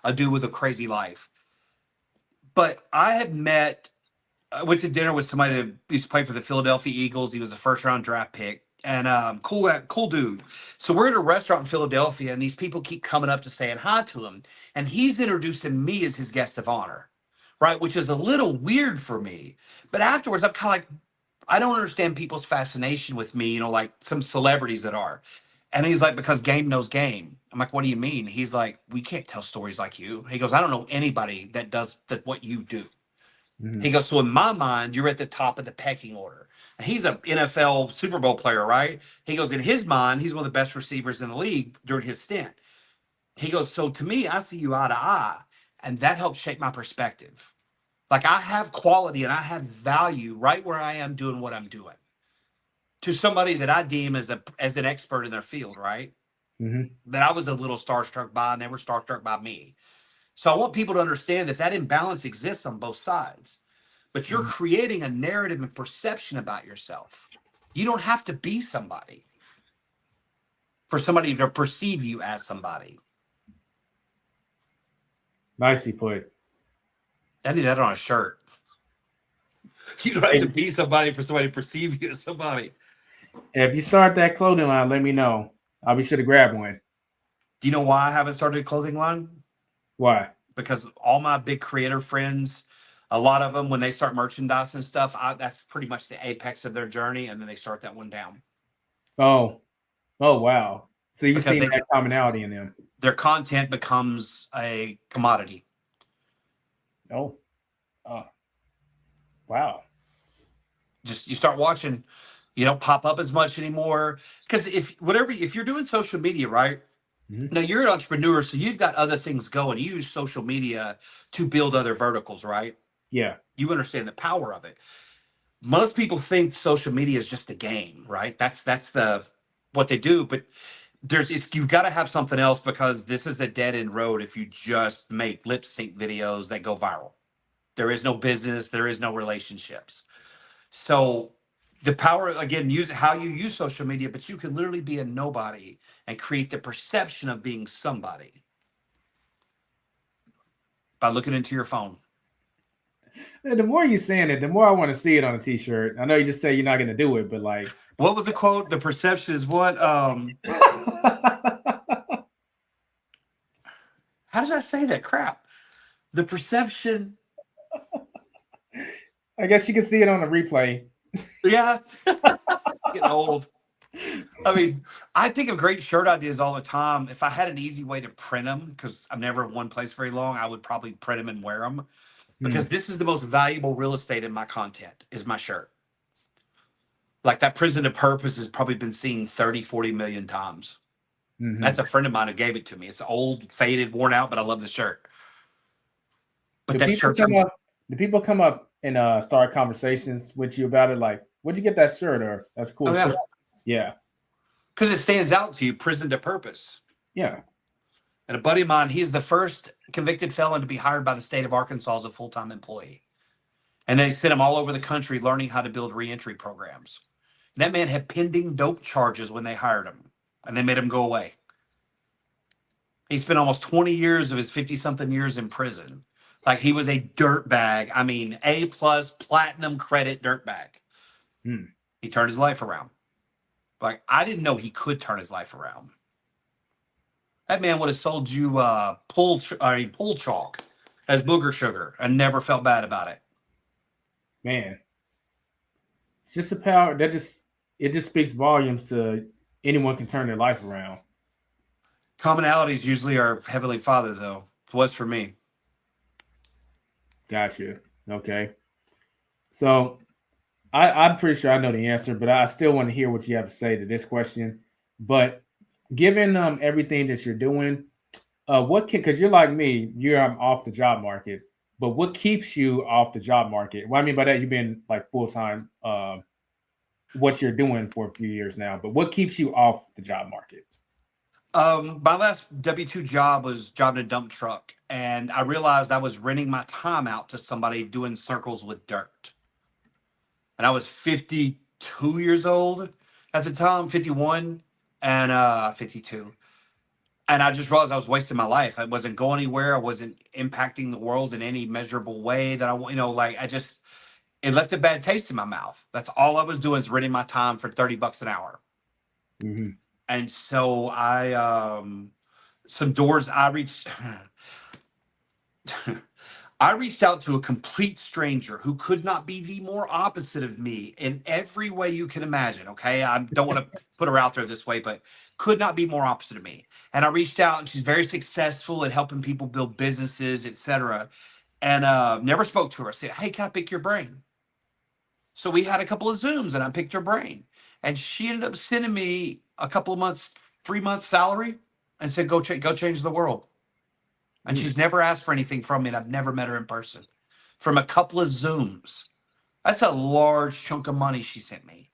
a dude with a crazy life. But I went to dinner with somebody that used to play for the Philadelphia Eagles. He was a first-round draft pick, and cool dude. So we're at a restaurant in Philadelphia, and these people keep coming up to saying hi to him, and he's introducing me as his guest of honor, right? Which is a little weird for me. But afterwards, I'm kind of like, I don't understand people's fascination with me, like some celebrities that are. And he's like, because game knows game. I'm like, what do you mean? He's like, we can't tell stories like you. He goes, I don't know anybody that does what you do. Mm-hmm. He goes, so in my mind, you're at the top of the pecking order. And he's an NFL Super Bowl player, right? He goes, in his mind, he's one of the best receivers in the league during his stint. He goes, so to me, I see you eye to eye. And that helps shape my perspective. Like, I have quality and I have value right where I am doing what I'm doing to somebody that I deem as an expert in their field, right? Mm-hmm. That I was a little starstruck by, and they were starstruck by me. So I want people to understand that imbalance exists on both sides, but you're creating a narrative and perception about yourself. You don't have to be somebody for somebody to perceive you as somebody. Nicely put. I need that on a shirt. You don't have to be somebody for somebody to perceive you as somebody. If you start that clothing line, let me know. I'll be sure to grab one. Do you know why I haven't started a clothing line? Why? Because all my big creator friends, a lot of them, when they start merchandise and stuff, that's pretty much the apex of their journey, and then they start that one down. Oh, wow. So you've seen that commonality in them. Their content becomes a commodity. Oh. Wow. Just you start watching, you don't pop up as much anymore. Because if you're doing social media, right? Mm-hmm. Now you're an entrepreneur, so you've got other things going. You use social media to build other verticals, right? Yeah. You understand the power of it. Most people think social media is just the game, right? That's what they do, but you've got to have something else, because this is a dead end road if you just make lip sync videos that go viral. There is no business, there is no relationships. So the power, again, use how you use social media, but you can literally be a nobody and create the perception of being somebody by looking into your phone. The more you're saying it, the more I want to see it on a t-shirt. I know you just say you're not going to do it, but like, what was the quote? The perception is what? How did I say that? Crap. The perception. I guess you can see it on the replay. Yeah. Getting old. I mean, I think of great shirt ideas all the time. If I had an easy way to print them, because I'm never in one place very long, I would probably print them and wear them. Because this is the most valuable real estate in my content, is my shirt. Like, that Prison of Purpose has probably been seen 30, 40 million times. Mm-hmm. That's a friend of mine who gave it to me. It's old, faded, worn out, but I love the shirt. But that shirt, Do people come up and start conversations with you about it? Like, where'd you get that shirt? Or that's a cool shirt. Yeah. Because it stands out to you, prison to purpose. Yeah. And a buddy of mine, he's the first convicted felon to be hired by the state of Arkansas as a full-time employee. And they sent him all over the country learning how to build reentry programs. And that man had pending dope charges when they hired him, and they made him go away. He spent almost 20 years of his 50-something years in prison. Like, he was a dirtbag. I mean, A+ platinum credit dirtbag. He turned his life around. Like, I didn't know he could turn his life around. That man would have sold you pull chalk as booger sugar and never felt bad about it. Man, it's just the power that it just speaks volumes to anyone can turn their life around. Commonalities usually are Heavenly Father, though. It was for me. Gotcha. Okay. So I'm pretty sure I know the answer, but I still want to hear what you have to say to this question. But given everything that you're doing, because you're like me, you're off the job market. But what keeps you off the job market? What I mean by that, you've been like full time, what you're doing for a few years now. But what keeps you off the job market? My last W-2 job was driving a dump truck, and I realized I was renting my time out to somebody doing circles with dirt. And I was 52 years old at the time, 51 and 52. And I just realized I was wasting my life. I wasn't going anywhere. I wasn't impacting the world in any measurable way that it left a bad taste in my mouth. That's all I was doing, is renting my time for $30 an hour. Mm-hmm. And so some doors I reached. I reached out to a complete stranger who could not be the more opposite of me in every way you can imagine. Okay. I don't want to put her out there this way, but could not be more opposite of me. And I reached out, and she's very successful at helping people build businesses, etc. And never spoke to her. I said, "Hey, can I pick your brain?" So we had a couple of Zooms, and I picked her brain. And she ended up sending me a couple of months, 3 months salary, and said, go change the world. And she's never asked for anything from me, and I've never met her in person. From a couple of Zooms. That's a large chunk of money she sent me.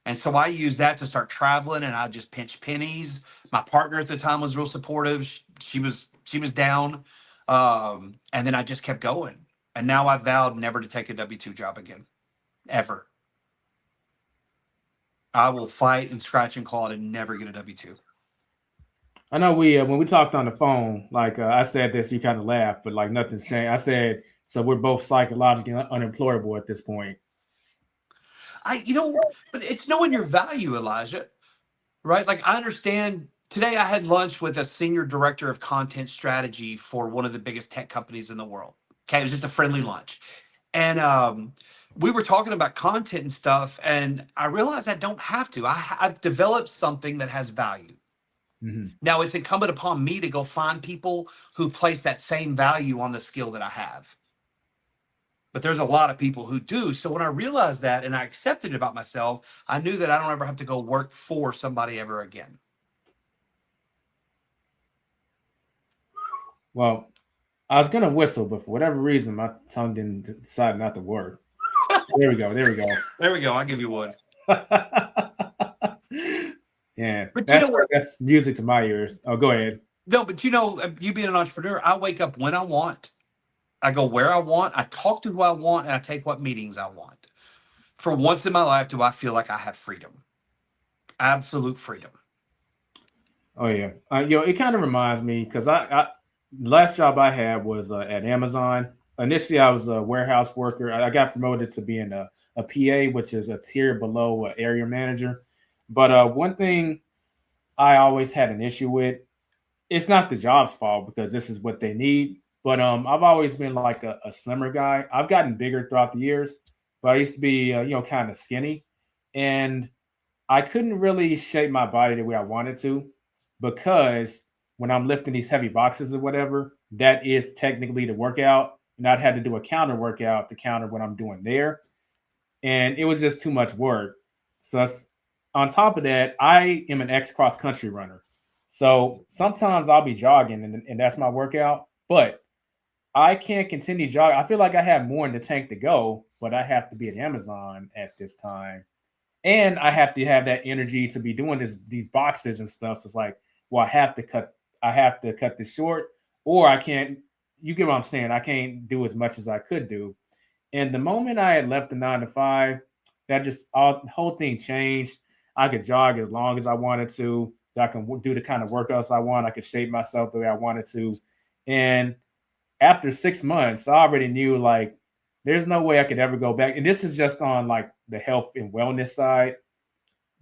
And so I used that to start traveling, and I just pinched pennies. My partner at the time was real supportive. She was down. And then I just kept going. And now I vowed never to take a W-2 job again. Ever. I will fight and scratch and claw to never get a W-2. I know when we talked on the phone, like I said this, you kind of laughed, but like nothing's changed. I said, so we're both psychologically unemployable at this point. But it's knowing your value, Elijah, right? Like, I understand. Today I had lunch with a senior director of content strategy for one of the biggest tech companies in the world. Okay, it was just a friendly lunch. And we were talking about content and stuff, and I realized I don't have to. I've developed something that has value. Mm-hmm. Now it's incumbent upon me to go find people who place that same value on the skill that I have. But there's a lot of people who do. So when I realized that and I accepted it about myself, I knew that I don't ever have to go work for somebody ever again. Well, I was gonna whistle, but for whatever reason, my tongue didn't decide not to work. There we go. There we go. I'll give you one. Yeah, but that's music to my ears. Oh, go ahead. No, but you being an entrepreneur, I wake up when I want. I go where I want. I talk to who I want, and I take what meetings I want. For once in my life, do I feel like I have freedom? Absolute freedom. Oh yeah, it kind of reminds me because I last job I had was at Amazon. Initially, I was a warehouse worker. I got promoted to being a PA, which is a tier below an area manager. But one thing I always had an issue with, it's not the job's fault because this is what they need. But I've always been like a slimmer guy. I've gotten bigger throughout the years, but I used to be kind of skinny, and I couldn't really shape my body the way I wanted to because when I'm lifting these heavy boxes or whatever, that is technically the workout, and I'd had to do a counter workout to counter what I'm doing there, and it was just too much work. So on top of that, I am an ex cross country runner. So sometimes I'll be jogging and that's my workout, but I can't continue jogging. I feel like I have more in the tank to go, but I have to be at Amazon at this time. And I have to have that energy to be doing these boxes and stuff. So it's like, well, I have to cut this short, or I can't, you get what I'm saying? I can't do as much as I could do. And the moment I had left the 9 to 5, that just all the whole thing changed. I could jog as long as I wanted to. I can do the kind of workouts I want. I could shape myself the way I wanted to. And after 6 months, I already knew like there's no way I could ever go back. And this is just on like the health and wellness side.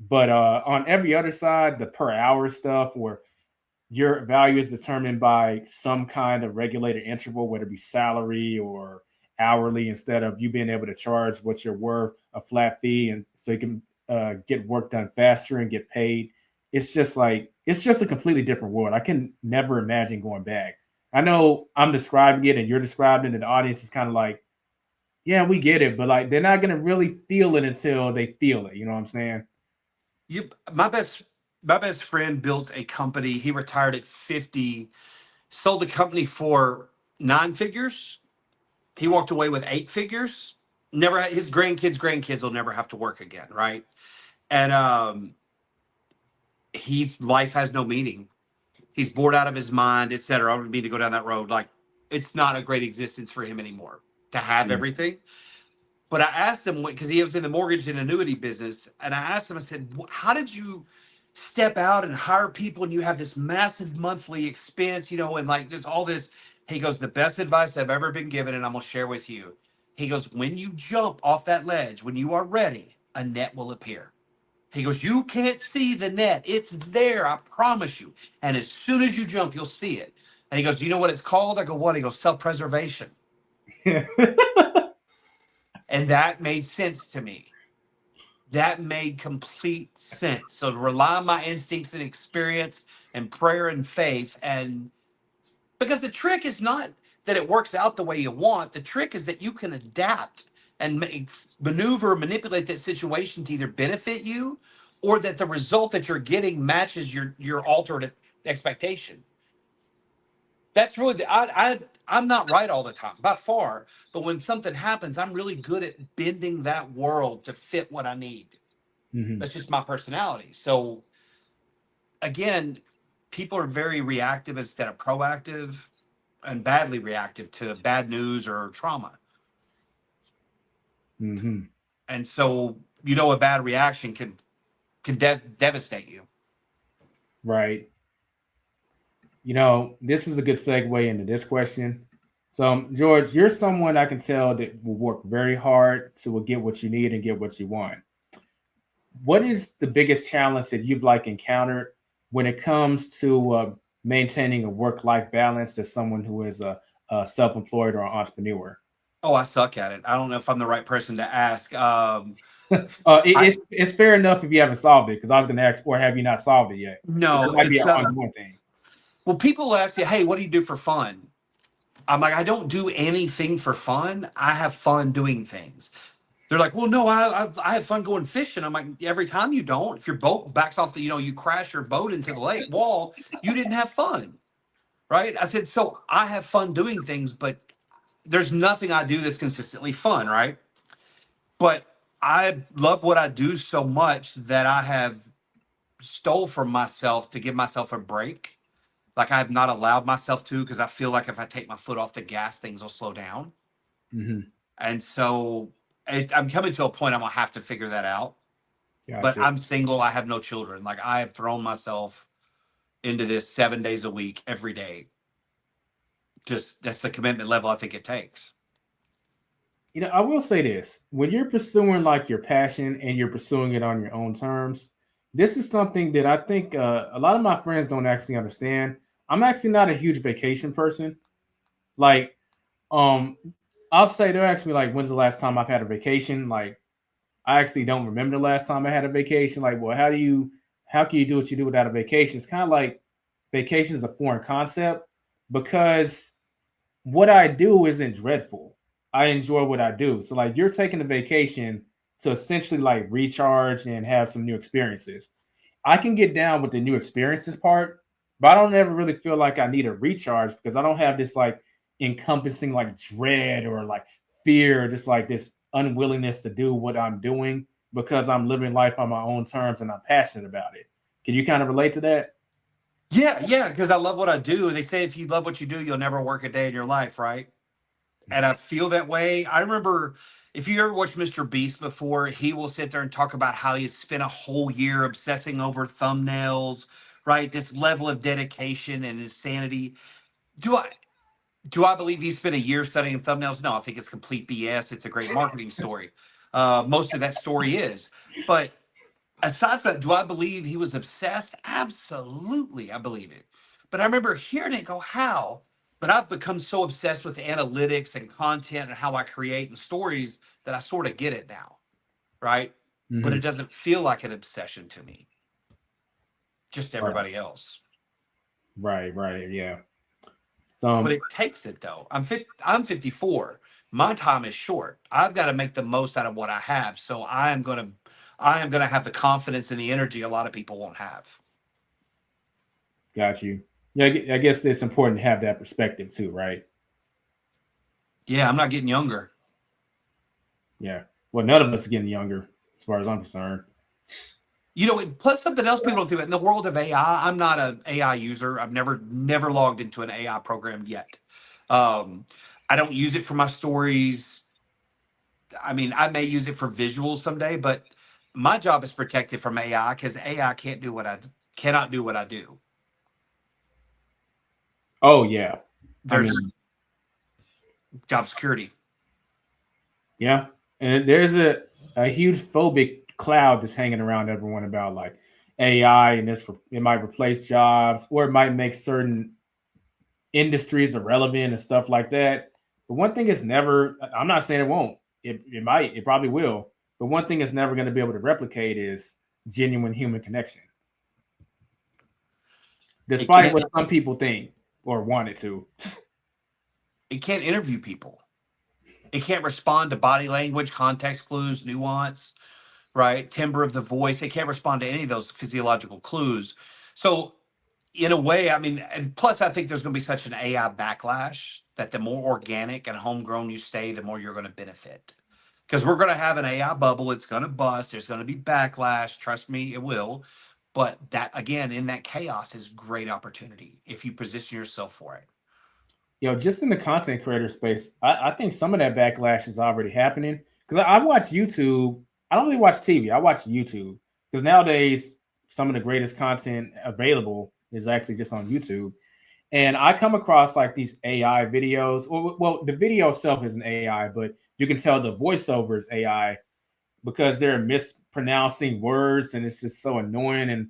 But on every other side, the per hour stuff where your value is determined by some kind of regulated interval, whether it be salary or hourly, instead of you being able to charge what you're worth, a flat fee, and so you can get work done faster and get paid. It's just a completely different world. I can never imagine going back. I know I'm describing it and you're describing it, and the audience is kind of like, yeah, we get it, but like they're not gonna really feel it until they feel it. You know what I'm saying? My best friend built a company. He retired at 50, sold the company for 9 figures. He walked away with 8 figures. Never had, his grandkids will never have to work again, right? And he's life has no meaning. He's bored out of his mind, etc. I don't mean to go down that road. Like it's not a great existence for him anymore to have everything. But I asked him, because he was in the mortgage and annuity business, and I asked him, I said, how did you step out and hire people and you have this massive monthly expense, and like there's all this. He goes, the best advice I've ever been given, and I'm going to share with you. He goes, when you jump off that ledge, when you are ready, a net will appear. He goes, you can't see the net. It's there, I promise you. And as soon as you jump, you'll see it. And he goes, do you know what it's called? I go, what? He goes, self-preservation. And that made sense to me. That made complete sense. So to rely on my instincts and experience and prayer and faith, and because the trick is not that it works out the way you want. The trick is that you can adapt and maneuver, manipulate that situation to either benefit you or that the result that you're getting matches your altered expectation. That's really I'm not right all the time, by far. But when something happens, I'm really good at bending that world to fit what I need. Mm-hmm. That's just my personality. So again, people are very reactive instead of proactive, and badly reactive to bad news or trauma. Mm-hmm. And so, a bad reaction can devastate you. Right. This is a good segue into this question. So, George, you're someone I can tell that will work very hard to get what you need and get what you want. What is the biggest challenge that you've encountered when it comes to maintaining a work-life balance as someone who is a self-employed or an entrepreneur? Oh, I suck at it. I don't know if I'm the right person to ask. It's fair enough if you haven't solved it, because I was going to ask, or have you not solved it yet? No, it might be an ongoing thing. Well, people ask you, hey, what do you do for fun? I'm like, I don't do anything for fun. I have fun doing things. They're like, well, no, I have fun going fishing. I'm like, every time you don't. If your boat backs off you crash your boat into the lake wall, you didn't have fun, right? I said, so I have fun doing things, but there's nothing I do that's consistently fun, right? But I love what I do so much that I have stole from myself to give myself a break. Like I have not allowed myself to, because I feel like if I take my foot off the gas, things will slow down. Mm-hmm. And so I'm coming to a point I'm going to have to figure that out. Gotcha. But I'm single. I have no children. Like I have thrown myself into this 7 days a week, every day. Just that's the commitment level I think it takes. I will say this. When you're pursuing your passion and you're pursuing it on your own terms, this is something that I think a lot of my friends don't actually understand. I'm actually not a huge vacation person. I'll say, they'll ask me when's the last time I've had a vacation? I actually don't remember the last time I had a vacation. Well, how can you do what you do without a vacation? It's kind of like vacation is a foreign concept, because what I do isn't dreadful. I enjoy what I do. So you're taking a vacation to essentially recharge and have some new experiences. I can get down with the new experiences part, but I don't ever really feel like I need a recharge because I don't have this like encompassing like dread or like fear, just like this unwillingness to do what I'm doing because I'm living life on my own terms and I'm passionate about it. Can you kind of relate to that? Yeah, because I love what I do. They say if you love what you do, you'll never work a day in your life, right? And I feel that way. I remember if you ever watched Mr. Beast before, he will sit there and talk about how he spent a whole year obsessing over thumbnails, right? This level of dedication and insanity. Do I do I believe he spent a year studying thumbnails? No, I think it's complete BS. It's a great marketing story. Most of that story is. But aside from that, do I believe he was obsessed? Absolutely, I believe it. But I remember hearing it go, how? But I've become so obsessed with analytics and content and how I create and stories that I sort of get it now, right? But Mm-hmm. it doesn't feel like an obsession to me, just Right, everybody else. right, yeah. But So it takes it though. I'm 54. My time is short. I've got to make the most out of what I have. So I am gonna have the confidence and the energy a lot of people won't have. got you. Yeah, I guess it's important to have that perspective too, right? Yeah, I'm not getting younger. Yeah. Well, none of us are getting younger, as far as I'm concerned. Plus something else people don't think about in the world of AI. I'm not an AI user. I've never logged into an AI program yet. Um, I don't use it for my stories. I mean, I may use it for visuals someday, but my job is protected from AI because AI cannot do what I do. Oh yeah. I There's mean, job security. yeah. And there's a huge phobic cloud that's hanging around everyone about like AI and it might replace jobs or it might make certain industries irrelevant and stuff like that. But one thing is never, I'm not saying it won't. It might, it probably will. But one thing it's never going to be able to replicate is genuine human connection. It Despite can't what some people think or want it to. it can't interview people. It can't respond to body language, context clues, nuance, right? Timbre of the voice. It can't respond to any of those physiological clues. So in a way, I mean, and plus I think there's going to be such an AI backlash that the more organic and homegrown you stay, the more you're going to benefit. Because we're going to have an AI bubble. It's going to bust. There's going to be backlash. Trust me, it will. But that, again, in that chaos is great opportunity if you position yourself for it. Just in the content creator space, I think some of that backlash is already happening. Because I watch YouTube. I don't really watch TV. I watch YouTube. Because nowadays, some of the greatest content available is actually just on YouTube. And I come across like these AI videos. Well, the video itself isn't AI, but you can tell the voiceover is AI because they're mispronouncing words and it's just so annoying. And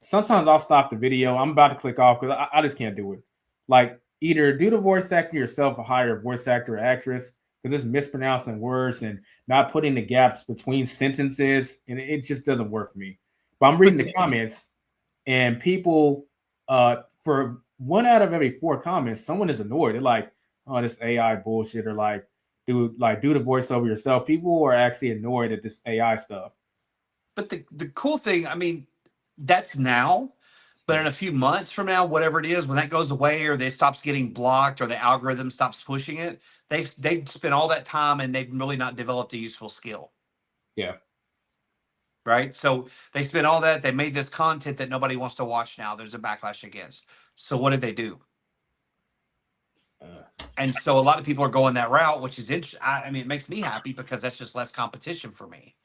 sometimes I'll stop the video. I'm about to click off because I just can't do it. Like either do the voice acting yourself or hire a voice actor or actress because it's mispronouncing words and not putting the gaps between sentences. And it just doesn't work for me. But I'm reading But the comments and people, for 1 out of every 4 comments, someone is annoyed. They're like, "Oh, this AI bullshit," or like, "Do the voiceover yourself." People are actually annoyed at this AI stuff. the cool thing, I mean, that's now, but in a few months from now, whatever it is, when that goes away or they stops getting blocked or the algorithm stops pushing it, they've spent all that time and they've really not developed a useful skill. Yeah, Right. So they spent all that, they made this content that nobody wants to watch now. There's a backlash against. So what did they do? And so a lot of people are going that route, which is interesting. I mean, it makes me happy because that's just less competition for me.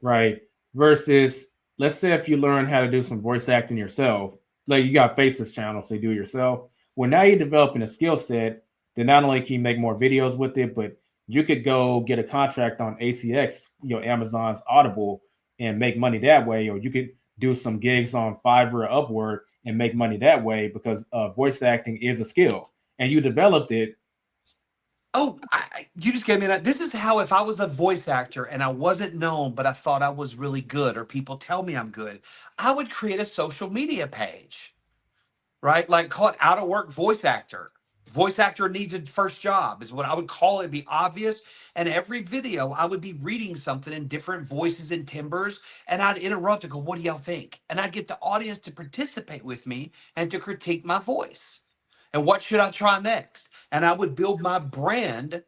right. Versus, let's say if you learn how to do some voice acting yourself, like you got Faces channel, so you do it yourself. Well, now you're developing a skill set. Then not only can you make more videos with it, but you could go get a contract on ACX, Amazon's Audible, and make money that way. Or you could do some gigs on Fiverr or Upwork and make money that way because voice acting is a skill, and you developed it. Oh, you just gave me that. This is how, if I was a voice actor and I wasn't known, but I thought I was really good, or people tell me I'm good, I would create a social media page, right? Like call it out of work voice actor. Voice actor needs a first job is what I would call it. Be obvious. And every video, I would be reading something in different voices and timbers, and I'd interrupt and go, "What do y'all think?" And I'd get the audience to participate with me and to critique my voice. And what should I try next? And I would build my brand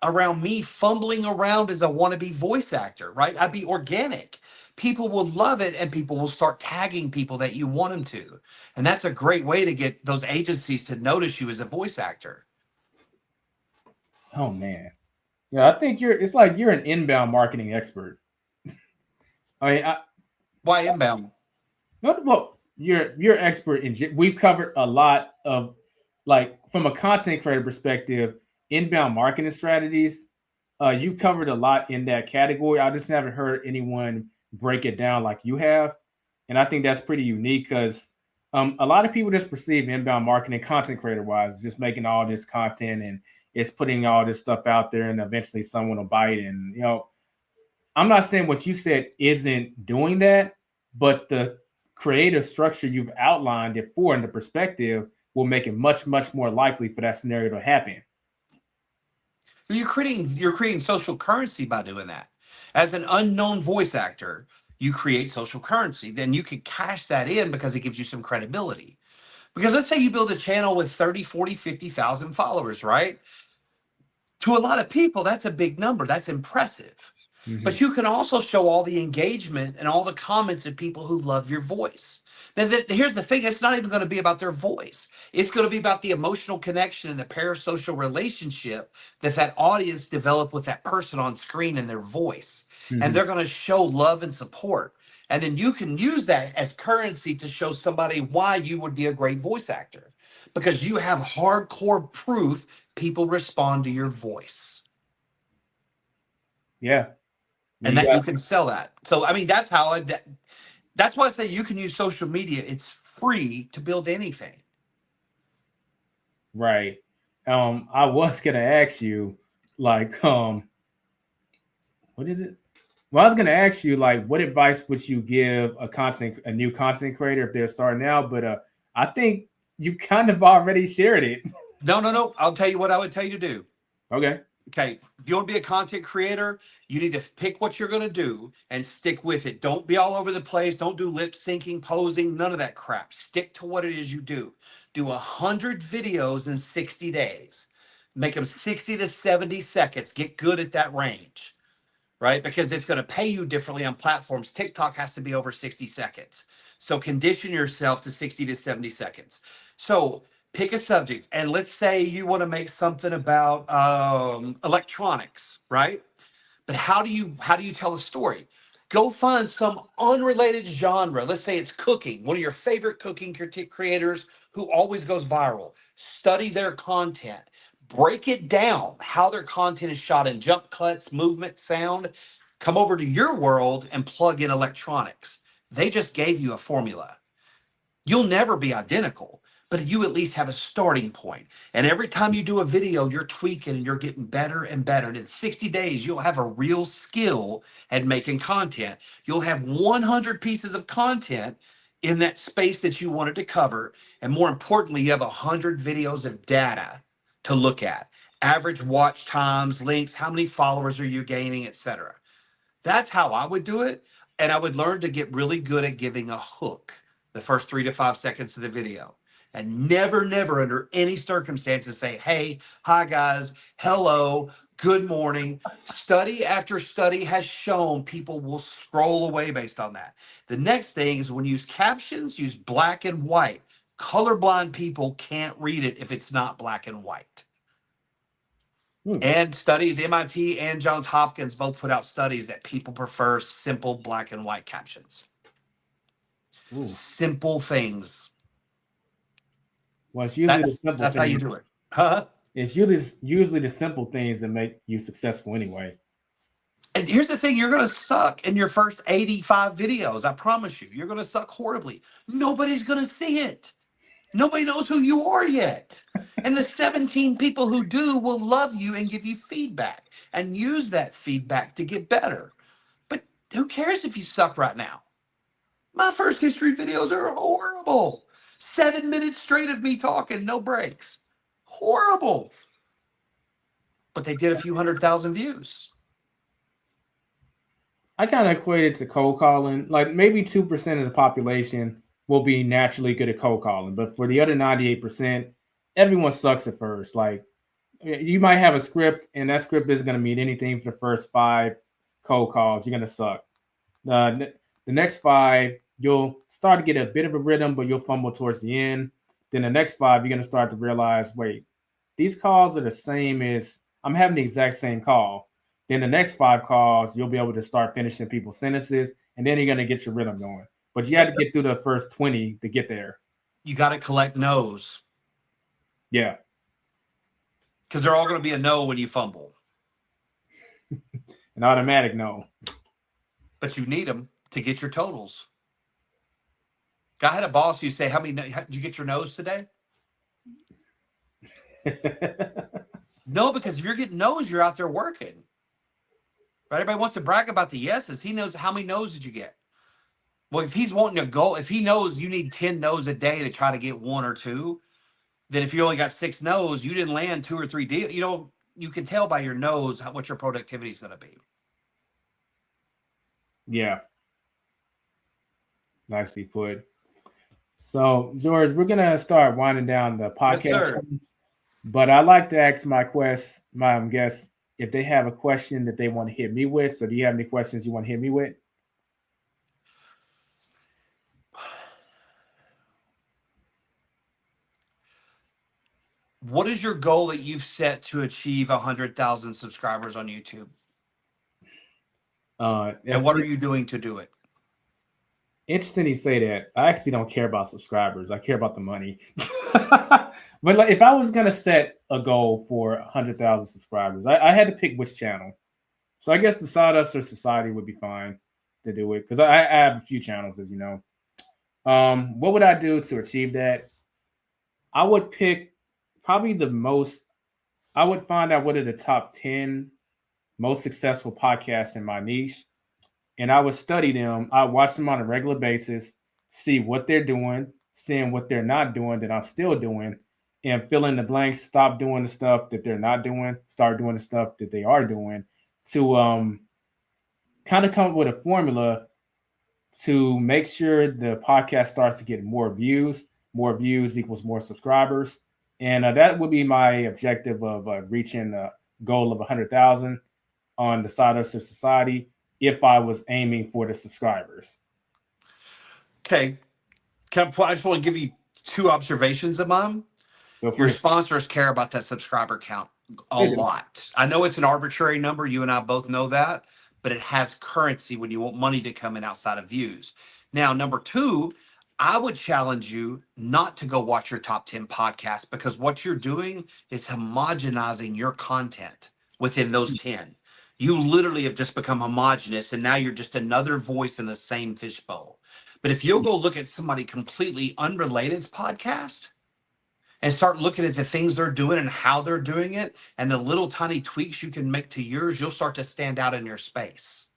around me fumbling around as a wannabe voice actor, right? I'd be organic. People will love it, and people will start tagging people that you want them to. And that's a great way to get those agencies to notice you as a voice actor. Oh man. Yeah, I think it's like you're an inbound marketing expert. I mean, Why inbound? well, you're expert in. We've covered a lot of, like, from a content creator perspective, inbound marketing strategies. You covered a lot in that category. I just haven't heard anyone break it down like you have, and I think that's pretty unique because a lot of people just perceive inbound marketing, content creator wise, just making all this content and it's putting all this stuff out there, and eventually someone will buy it. And I'm not saying what you said isn't doing that, but the creative structure you've outlined it for in the perspective will make it much, much more likely for that scenario to happen. You're creating social currency by doing that. As an unknown voice actor, you create social currency. Then you can cash that in because it gives you some credibility. Because let's say you build a channel with 30, 40, 50,000 followers, right? To a lot of people, that's a big number. That's impressive. Mm-hmm. But you can also show all the engagement and all the comments of people who love your voice. Now, here's the thing. It's not even going to be about their voice. It's going to be about the emotional connection and the parasocial relationship that audience develop with that person on screen and their voice. Mm-hmm. And they're going to show love and support. And then you can use that as currency to show somebody why you would be a great voice actor. Because you have hardcore proof people respond to your voice. Yeah. And that you can sell that. So, I mean, that's how that's why I say you can use social media. It's free to build anything. Right. I was gonna ask you, like, what is it? Well, I was gonna ask you, like, what advice would you give a new content creator if they're starting out? But I think you kind of already shared it. No. I'll tell you what I would tell you to do. Okay. If you want to be a content creator, you need to pick what you're going to do and stick with it. Don't be all over the place. Don't do lip syncing, posing, none of that crap. Stick to what it is you do. Do 100 videos in 60 days. Make them 60 to 70 seconds. Get good at that range, right? Because it's going to pay you differently on platforms. TikTok has to be over 60 seconds. So condition yourself to 60 to 70 seconds. So pick a subject, and let's say you want to make something about electronics, right? But how do you tell a story? Go find some unrelated genre. Let's say it's cooking, one of your favorite cooking creators who always goes viral. Study their content. Break it down, how their content is shot in jump cuts, movement, sound. Come over to your world and plug in electronics. They just gave you a formula. You'll never be identical, but you at least have a starting point. And every time you do a video, you're tweaking and you're getting better and better. And in 60 days, you'll have a real skill at making content. You'll have 100 pieces of content in that space that you wanted to cover. And more importantly, you have 100 videos of data to look at. Average watch times, links, how many followers are you gaining, etc. That's how I would do it. And I would learn to get really good at giving a hook the first 3 to 5 seconds of the video. And never, never under any circumstances say, "Hey, hi guys, hello, good morning." Study after study has shown people will scroll away based on that. The next thing is when you use captions, use black and white. Colorblind people can't read it if it's not black and white. And studies, MIT and Johns Hopkins both put out studies that people prefer simple black and white captions. Ooh. Simple things. Well, it's usually the simple that's things. how you do it. Huh? It's usually the simple things that make you successful anyway. And here's the thing, you're going to suck in your first 85 videos. I promise you. You're going to suck horribly. Nobody's going to see it. Nobody knows who you are yet. And the 17 people who do will love you and give you feedback and use that feedback to get better. But who cares if you suck right now? My first history videos are horrible. 7 minutes straight of me talking, no breaks. Horrible. But they did a few 100,000 views. I kind of equate it to cold calling. Like maybe 2% of the population will be naturally good at cold calling, but for the other 98%, everyone sucks at first. Like you might have a script, and that script isn't going to mean anything for the first 5 cold calls. You're going to suck. The next 5, you'll start to get a bit of a rhythm, but you'll fumble towards the end. Then the next 5, you're going to start to realize, wait, these calls are the same as I'm having the exact same call. Then the next 5 calls, you'll be able to start finishing people's sentences, and then you're going to get your rhythm going. But you have to get through the first 20 to get there. You got to collect no's. Yeah. Because they're all going to be a no when you fumble. An automatic no. But you need them to get your totals. I had a boss who say, how did you get your no's today? No, because if you're getting no's, you're out there working. Right? Everybody wants to brag about the yeses. He knows how many no's did you get. Well, if he's wanting a goal, if he knows you need 10 no's a day to try to get 1 or 2, then if you only got 6 no's, you didn't land 2 or 3 deals. You know, you can tell by your no's what your productivity is going to be. Yeah. Nicely put. So, George, we're going to start winding down the podcast. Yes, sir. But I like to ask my guests if they have a question that they want to hit me with. So do you have any questions you want to hit me with? What is your goal that you've set to achieve 100,000 subscribers on YouTube? And what are you doing to do it? Interesting you say that. I actually don't care about subscribers. I care about the money. But like, if I was going to set a goal for 100,000 subscribers, I had to pick which channel. So I guess the Side Hustler Society would be fine to do it because I have a few channels, as you know. What would I do to achieve that? I would pick probably I would find out what are the top 10 most successful podcasts in my niche. And I would study them. I watch them on a regular basis, see what they're doing, seeing what they're not doing that I'm still doing, and fill in the blanks, stop doing the stuff that they're not doing, start doing the stuff that they are doing, to kind of come up with a formula to make sure the podcast starts to get more views. More views equals more subscribers. And that would be my objective of reaching a goal of 100,000 on the Side Hustler Society if I was aiming for the subscribers. Okay. I just want to give you 2 observations of mine. Your sponsors care about that subscriber count a lot. I know it's an arbitrary number. You and I both know that, but it has currency when you want money to come in outside of views. Now, number 2, I would challenge you not to go watch your top 10 podcasts because what you're doing is homogenizing your content within those 10. You literally have just become homogenous, and now you're just another voice in the same fishbowl. But if you'll go look at somebody completely unrelated's podcast and start looking at the things they're doing and how they're doing it and the little tiny tweaks you can make to yours, you'll start to stand out in your space.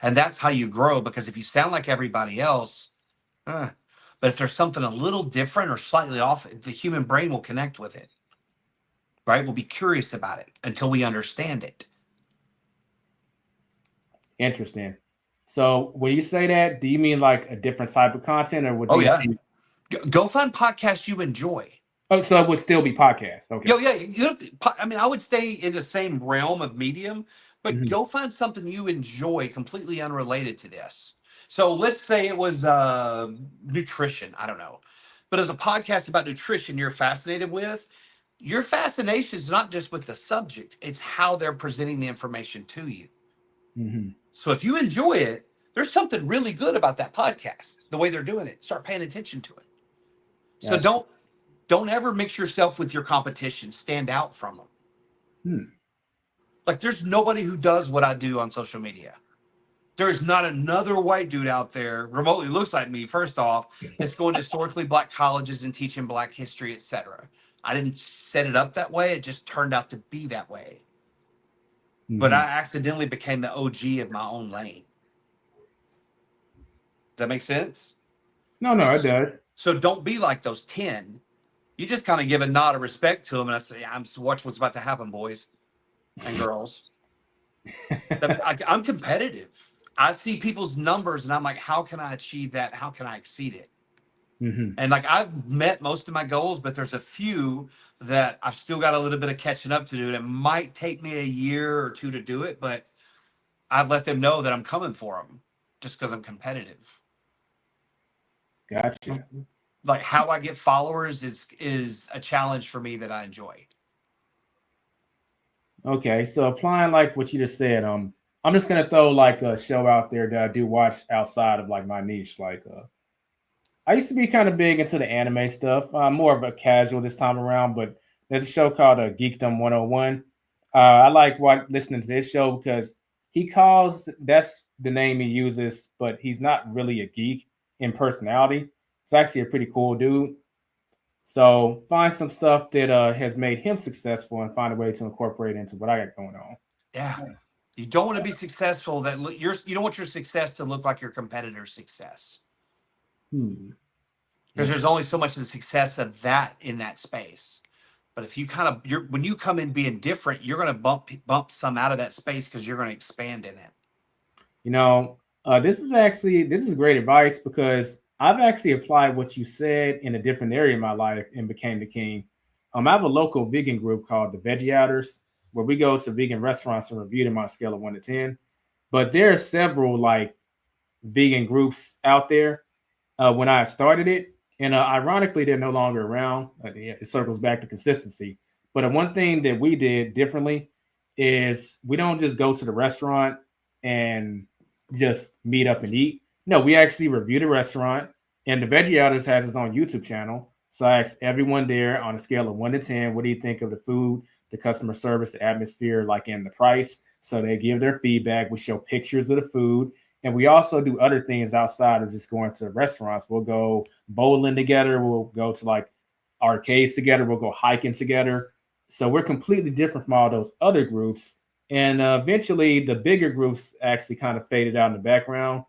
And that's how you grow, because if you sound like everybody else, but if there's something a little different or slightly off, the human brain will connect with it, right? We'll be curious about it until we understand it. Interesting. So when you say that, do you mean like a different type of content, or would? Go find podcasts you enjoy. Oh, so it would still be podcasts. Okay. I mean, I would stay in the same realm of medium, but go find something you enjoy completely unrelated to this. So let's say it was nutrition. I don't know. But as a podcast about nutrition you're fascinated with, your fascination is not just with the subject. It's how they're presenting the information to you. Mm-hmm. So if you enjoy it, there's something really good about that podcast, the way they're doing it. Start paying attention to it. So don't ever mix yourself with your competition. Stand out from them. Like there's nobody who does what I do on social media. There's not another white dude out there remotely looks like me, first off, that's going to historically Black colleges and teaching Black history, etc. I didn't set it up that way. It just turned out to be that way. But I accidentally became the OG of my own lane. Does that make sense? No, it does. So don't be like those 10 You just kind of give a nod of respect to them, and I say, watch what's about to happen, boys and girls. I'm competitive. I see people's numbers, and I'm like, how can I achieve that? How can I exceed it? Mm-hmm. And like, I've met most of my goals, but there's a few that I've still got a little bit of catching up to do. It might take me a year or two to do it, but I've let them know that I'm coming for them just because I'm competitive. Gotcha. Like, how I get followers is a challenge for me that I enjoy. Okay, so applying like what you just said, I'm just gonna throw like a show out there that I do watch outside of like my niche. Like, I used to be kind of big into the anime stuff. I'm more of a casual this time around, but there's a show called Geekdom 101. I like listening to this show because that's the name he uses, but he's not really a geek in personality. It's actually a pretty cool dude. So find some stuff that has made him successful and find a way to incorporate into what I got going on. Yeah. You don't want to be successful you don't want your success to look like your competitor's success. Because there's only so much of the success of that in that space. But if you when you come in being different, you're going to bump some out of that space because you're going to expand in it. You know, this is great advice because I've actually applied what you said in a different area of my life and became the king. I have a local vegan group called the Veggie Outers, where we go to vegan restaurants and review them on a scale of 1 to 10. But there are several like vegan groups out there when I started it. And ironically, they're no longer around. It circles back to consistency. But one thing that we did differently is we don't just go to the restaurant and just meet up and eat. No, we actually review the restaurant. And the Veggie Outers has its own YouTube channel. So I asked everyone there on a scale of 1 to 10, what do you think of the food, the customer service, the atmosphere, like in the price? So they give their feedback. We show pictures of the food. And we also do other things outside of just going to restaurants. We'll go bowling together. We'll go to like arcades together. We'll go hiking together. So we're completely different from all those other groups. And eventually the bigger groups actually kind of faded out in the background.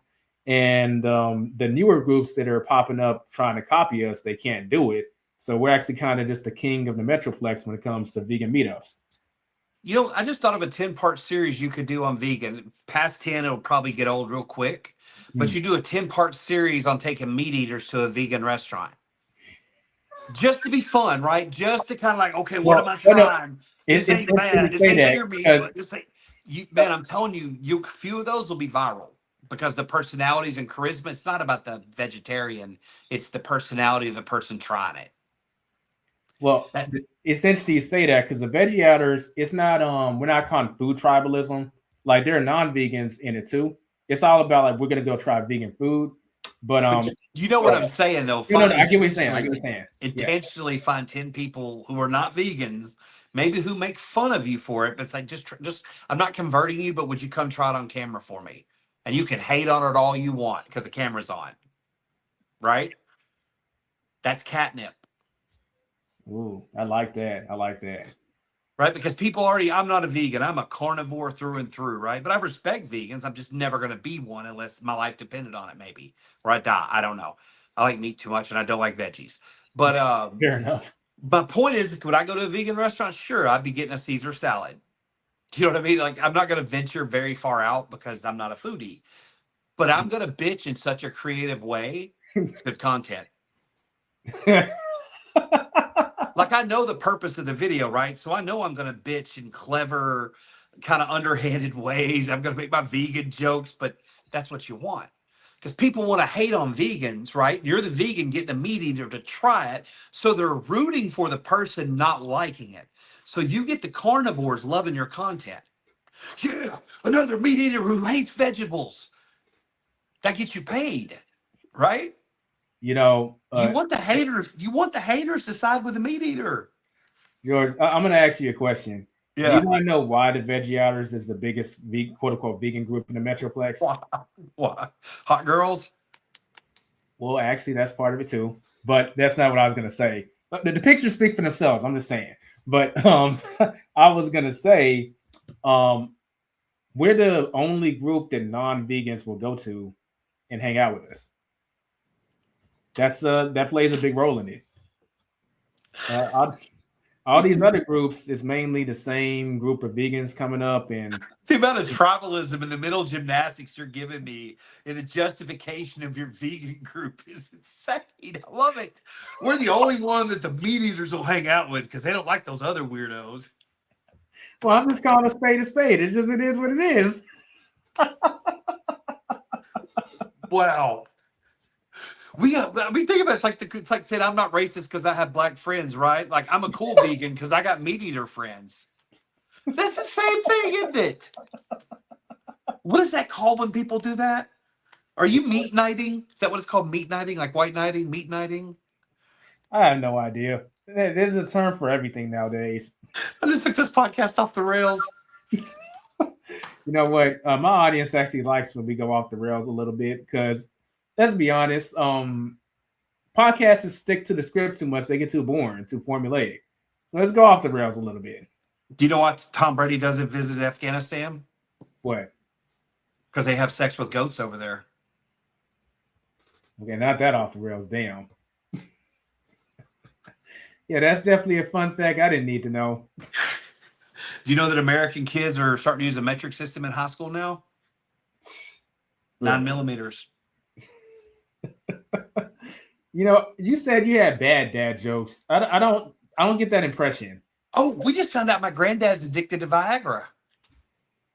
And the newer groups that are popping up trying to copy us, they can't do it. So we're actually kind of just the king of the Metroplex when it comes to vegan meetups. You know, I just thought of a 10-part series you could do on vegan. Past 10, it'll probably get old real quick. But you do a 10-part series on taking meat eaters to a vegan restaurant. Just to be fun, right? Just to kind of like, okay, what am I trying? This ain't bad. This ain't your meat. This ain't, man, I'm telling you, few of those will be viral because the personalities and charisma, it's not about the vegetarian. It's the personality of the person trying it. Well, essentially you say that because the Veggie Outers, it's not we're not calling food tribalism. Like there are non-vegans in it too. It's all about like we're gonna go try vegan food. But you know what I'm saying though. I get what you're saying. I get what you're saying. Intentionally find 10 people who are not vegans, maybe who make fun of you for it, but it's like just I'm not converting you, but would you come try it on camera for me? And you can hate on it all you want because the camera's on. Right? That's catnip. Ooh, I like that. I like that. Right? Because people I'm not a vegan. I'm a carnivore through and through, right? But I respect vegans. I'm just never going to be one unless my life depended on it, maybe. Or I die. I don't know. I like meat too much and I don't like veggies. But fair enough. My point is, would I go to a vegan restaurant? Sure, I'd be getting a Caesar salad. You know what I mean? Like, I'm not going to venture very far out because I'm not a foodie. But I'm going to bitch in such a creative way. It's good content. Like, I know the purpose of the video, right? So I know I'm going to bitch in clever, kind of underhanded ways. I'm going to make my vegan jokes, but that's what you want. Because people want to hate on vegans, right? You're the vegan getting a meat eater to try it. So they're rooting for the person not liking it. So you get the carnivores loving your content. Yeah, another meat eater who hates vegetables. That gets you paid, right? You know, you want the haters. You want the haters to side with the meat eater. George, I'm going to ask you a question. Yeah. Do you want to know why the Veggie Outers is the biggest quote unquote vegan group in the Metroplex? What? Hot girls? Well, actually, that's part of it too. But that's not what I was going to say. The pictures speak for themselves. I'm just saying. But I was going to say we're the only group that non-vegans will go to and hang out with us. That plays a big role in it. All these other groups is mainly the same group of vegans coming up, and The amount of tribalism and the mental gymnastics you're giving me in the justification of your vegan group is insane. I love it. We're the only one that the meat eaters will hang out with because they don't like those other weirdos. well, I'm just calling a spade a spade. It's just, it is what it is. Wow. We think about it's like saying I'm not racist because I have black friends, right? Like I'm a cool vegan because I got meat eater friends. That's the same thing, isn't it? What is that called when people do that? Are you meat knighting? Is that what it's called? Meat knighting? Like white knighting? Meat knighting? I have no idea. There's a term for everything nowadays. I just took this podcast off the rails. You know what? My audience actually likes when we go off the rails a little bit because, let's be honest, podcasts stick to the script too much. They get too boring, too formulaic. So let's go off the rails a little bit. Do you know what Tom Brady doesn't visit Afghanistan? What? Because they have sex with goats over there. Okay, not that off the rails. Damn. Yeah, that's definitely a fun fact I didn't need to know. Do you know that American kids are starting to use a metric system in high school now? 9 millimeters. You know, you said you had bad dad jokes. I don't get that impression. Oh, we just found out my granddad's addicted to Viagra.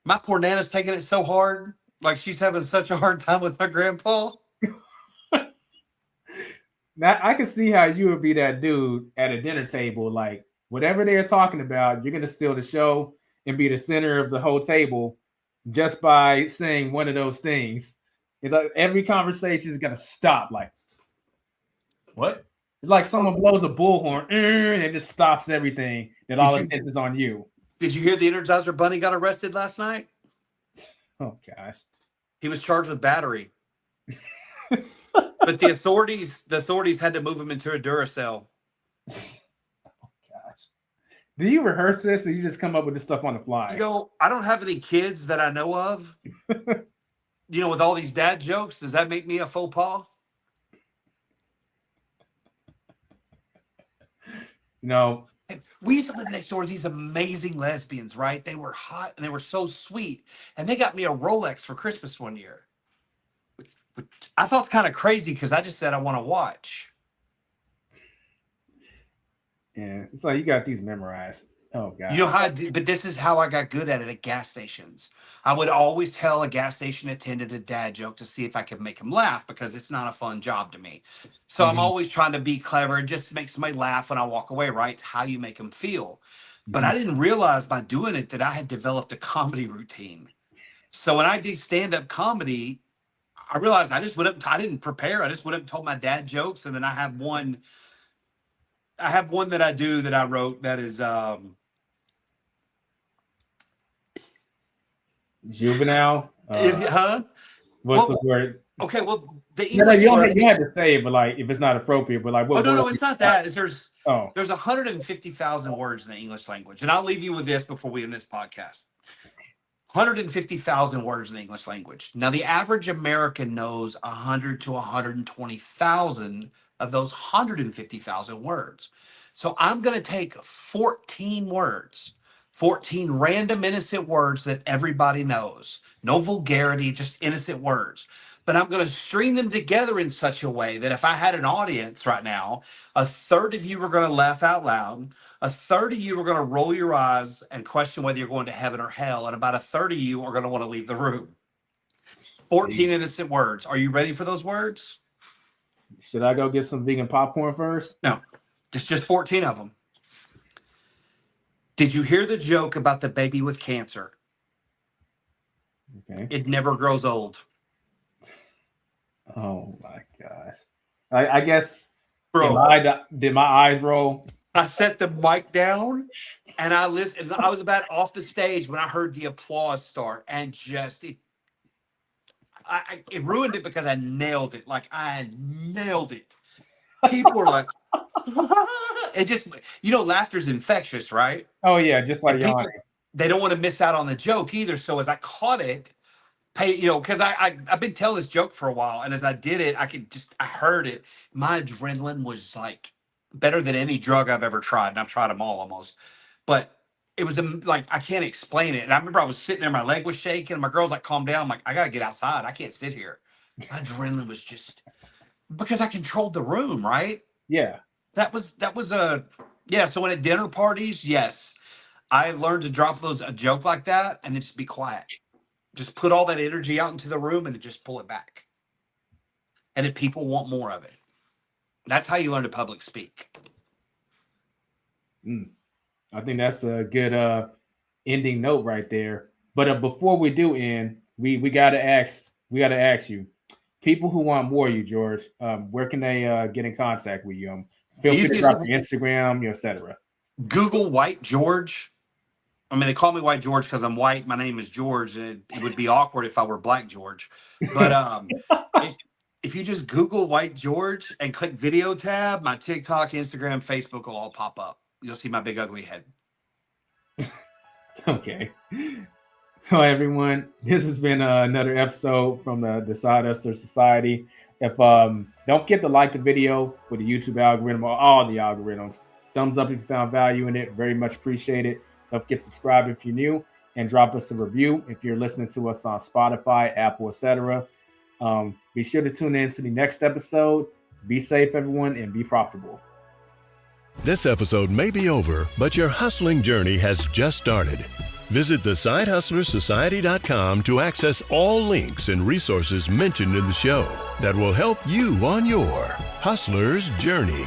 My poor Nana's taking it so hard. Like she's having such a hard time with my grandpa. Now I can see how you would be that dude at a dinner table, like whatever they're talking about, you're gonna steal the show and be the center of the whole table just by saying one of those things. It's like every conversation is gonna stop. Like, what? It's like someone blows a bullhorn and it just stops everything. And all attention is on you. Did you hear the Energizer Bunny got arrested last night? Oh gosh. He was charged with battery. But the authorities had to move him into a Duracell. Oh gosh. Do you rehearse this or you just come up with this stuff on the fly? You know, I don't have any kids that I know of. You know, with all these dad jokes, does that make me a faux pas? No. We used to live next door to these amazing lesbians, right? They were hot and they were so sweet. And they got me a Rolex for Christmas one year. Which I thought kind of crazy because I just said I want to watch. Yeah, it's like you got these memorized. Oh god. You know how I did, but this is how I got good at it at gas stations. I would always tell a gas station attendant a dad joke to see if I could make him laugh because it's not a fun job to me. So I'm always trying to be clever and just make somebody laugh when I walk away, right? It's how you make them feel. But I didn't realize by doing it that I had developed a comedy routine. So when I did stand-up comedy, I realized I just went up, I didn't prepare. I just went up and told my dad jokes. And then I have one that I do that I wrote that is juvenile. What's the word? Okay, well the English you had to say it, but like if it's not appropriate, but like what? Oh no, it's not that. There's 150,000 words in the English language, and I'll leave you with this before we end this podcast. 150,000 words in the English language. Now, the average American knows 100 to 120,000 of those 150,000 words. So I'm going to take 14 words, 14 random innocent words that everybody knows. No vulgarity, just innocent words. But I'm going to string them together in such a way that if I had an audience right now, a third of you were going to laugh out loud. A third of you are going to roll your eyes and question whether you're going to heaven or hell. And about a third of you are going to want to leave the room. 14 innocent words. Are you ready for those words? Should I go get some vegan popcorn first? No, just 14 of them. Did you hear the joke about the baby with cancer? Okay. It never grows old. Oh my gosh. I guess, Bro, did my eyes roll? I set the mic down and I listened. I was about off the stage when I heard the applause start, and just it ruined it because I nailed it. Like I nailed it. People were like, it just, laughter's infectious, right? Oh yeah, just like people, they don't want to miss out on the joke either. So as I caught it, because I've been telling this joke for a while, and as I did it, I heard it. My adrenaline was like better than any drug I've ever tried, and I've tried them all almost. But it was like I can't explain it. And I remember I was sitting there, my leg was shaking, and my girl's like, "Calm down." I'm like, "I gotta get outside. I can't sit here." My adrenaline was just because I controlled the room, right? Yeah. That was a yeah. So when at dinner parties, yes, I learned to drop a joke like that and then just be quiet. Just put all that energy out into the room and then just pull it back. And if people want more of it, that's how you learn to public speak. I think that's a good ending note right there. But before we do end, we gotta ask you, people who want more of you, George, where can they get in contact with you? Feel free to drop your Instagram, etc. Google White George. I mean, they call me White George because I'm white. My name is George, and it would be awkward if I were Black George. But if you just Google White George and click video tab, my TikTok, Instagram, Facebook will all pop up. You'll see my big ugly head. Okay. Well, everyone, this has been another episode from the Side Hustler Society. If don't forget to like the video with the YouTube algorithm or all the algorithms. Thumbs up if you found value in it. Very much appreciated. Don't forget to subscribe if you're new and drop us a review if you're listening to us on Spotify, Apple, etc. Be sure to tune in to the next episode. Be safe, everyone, and be profitable. This episode may be over, but your hustling journey has just started. Visit thesidehustlersociety.com to access all links and resources mentioned in the show that will help you on your hustler's journey.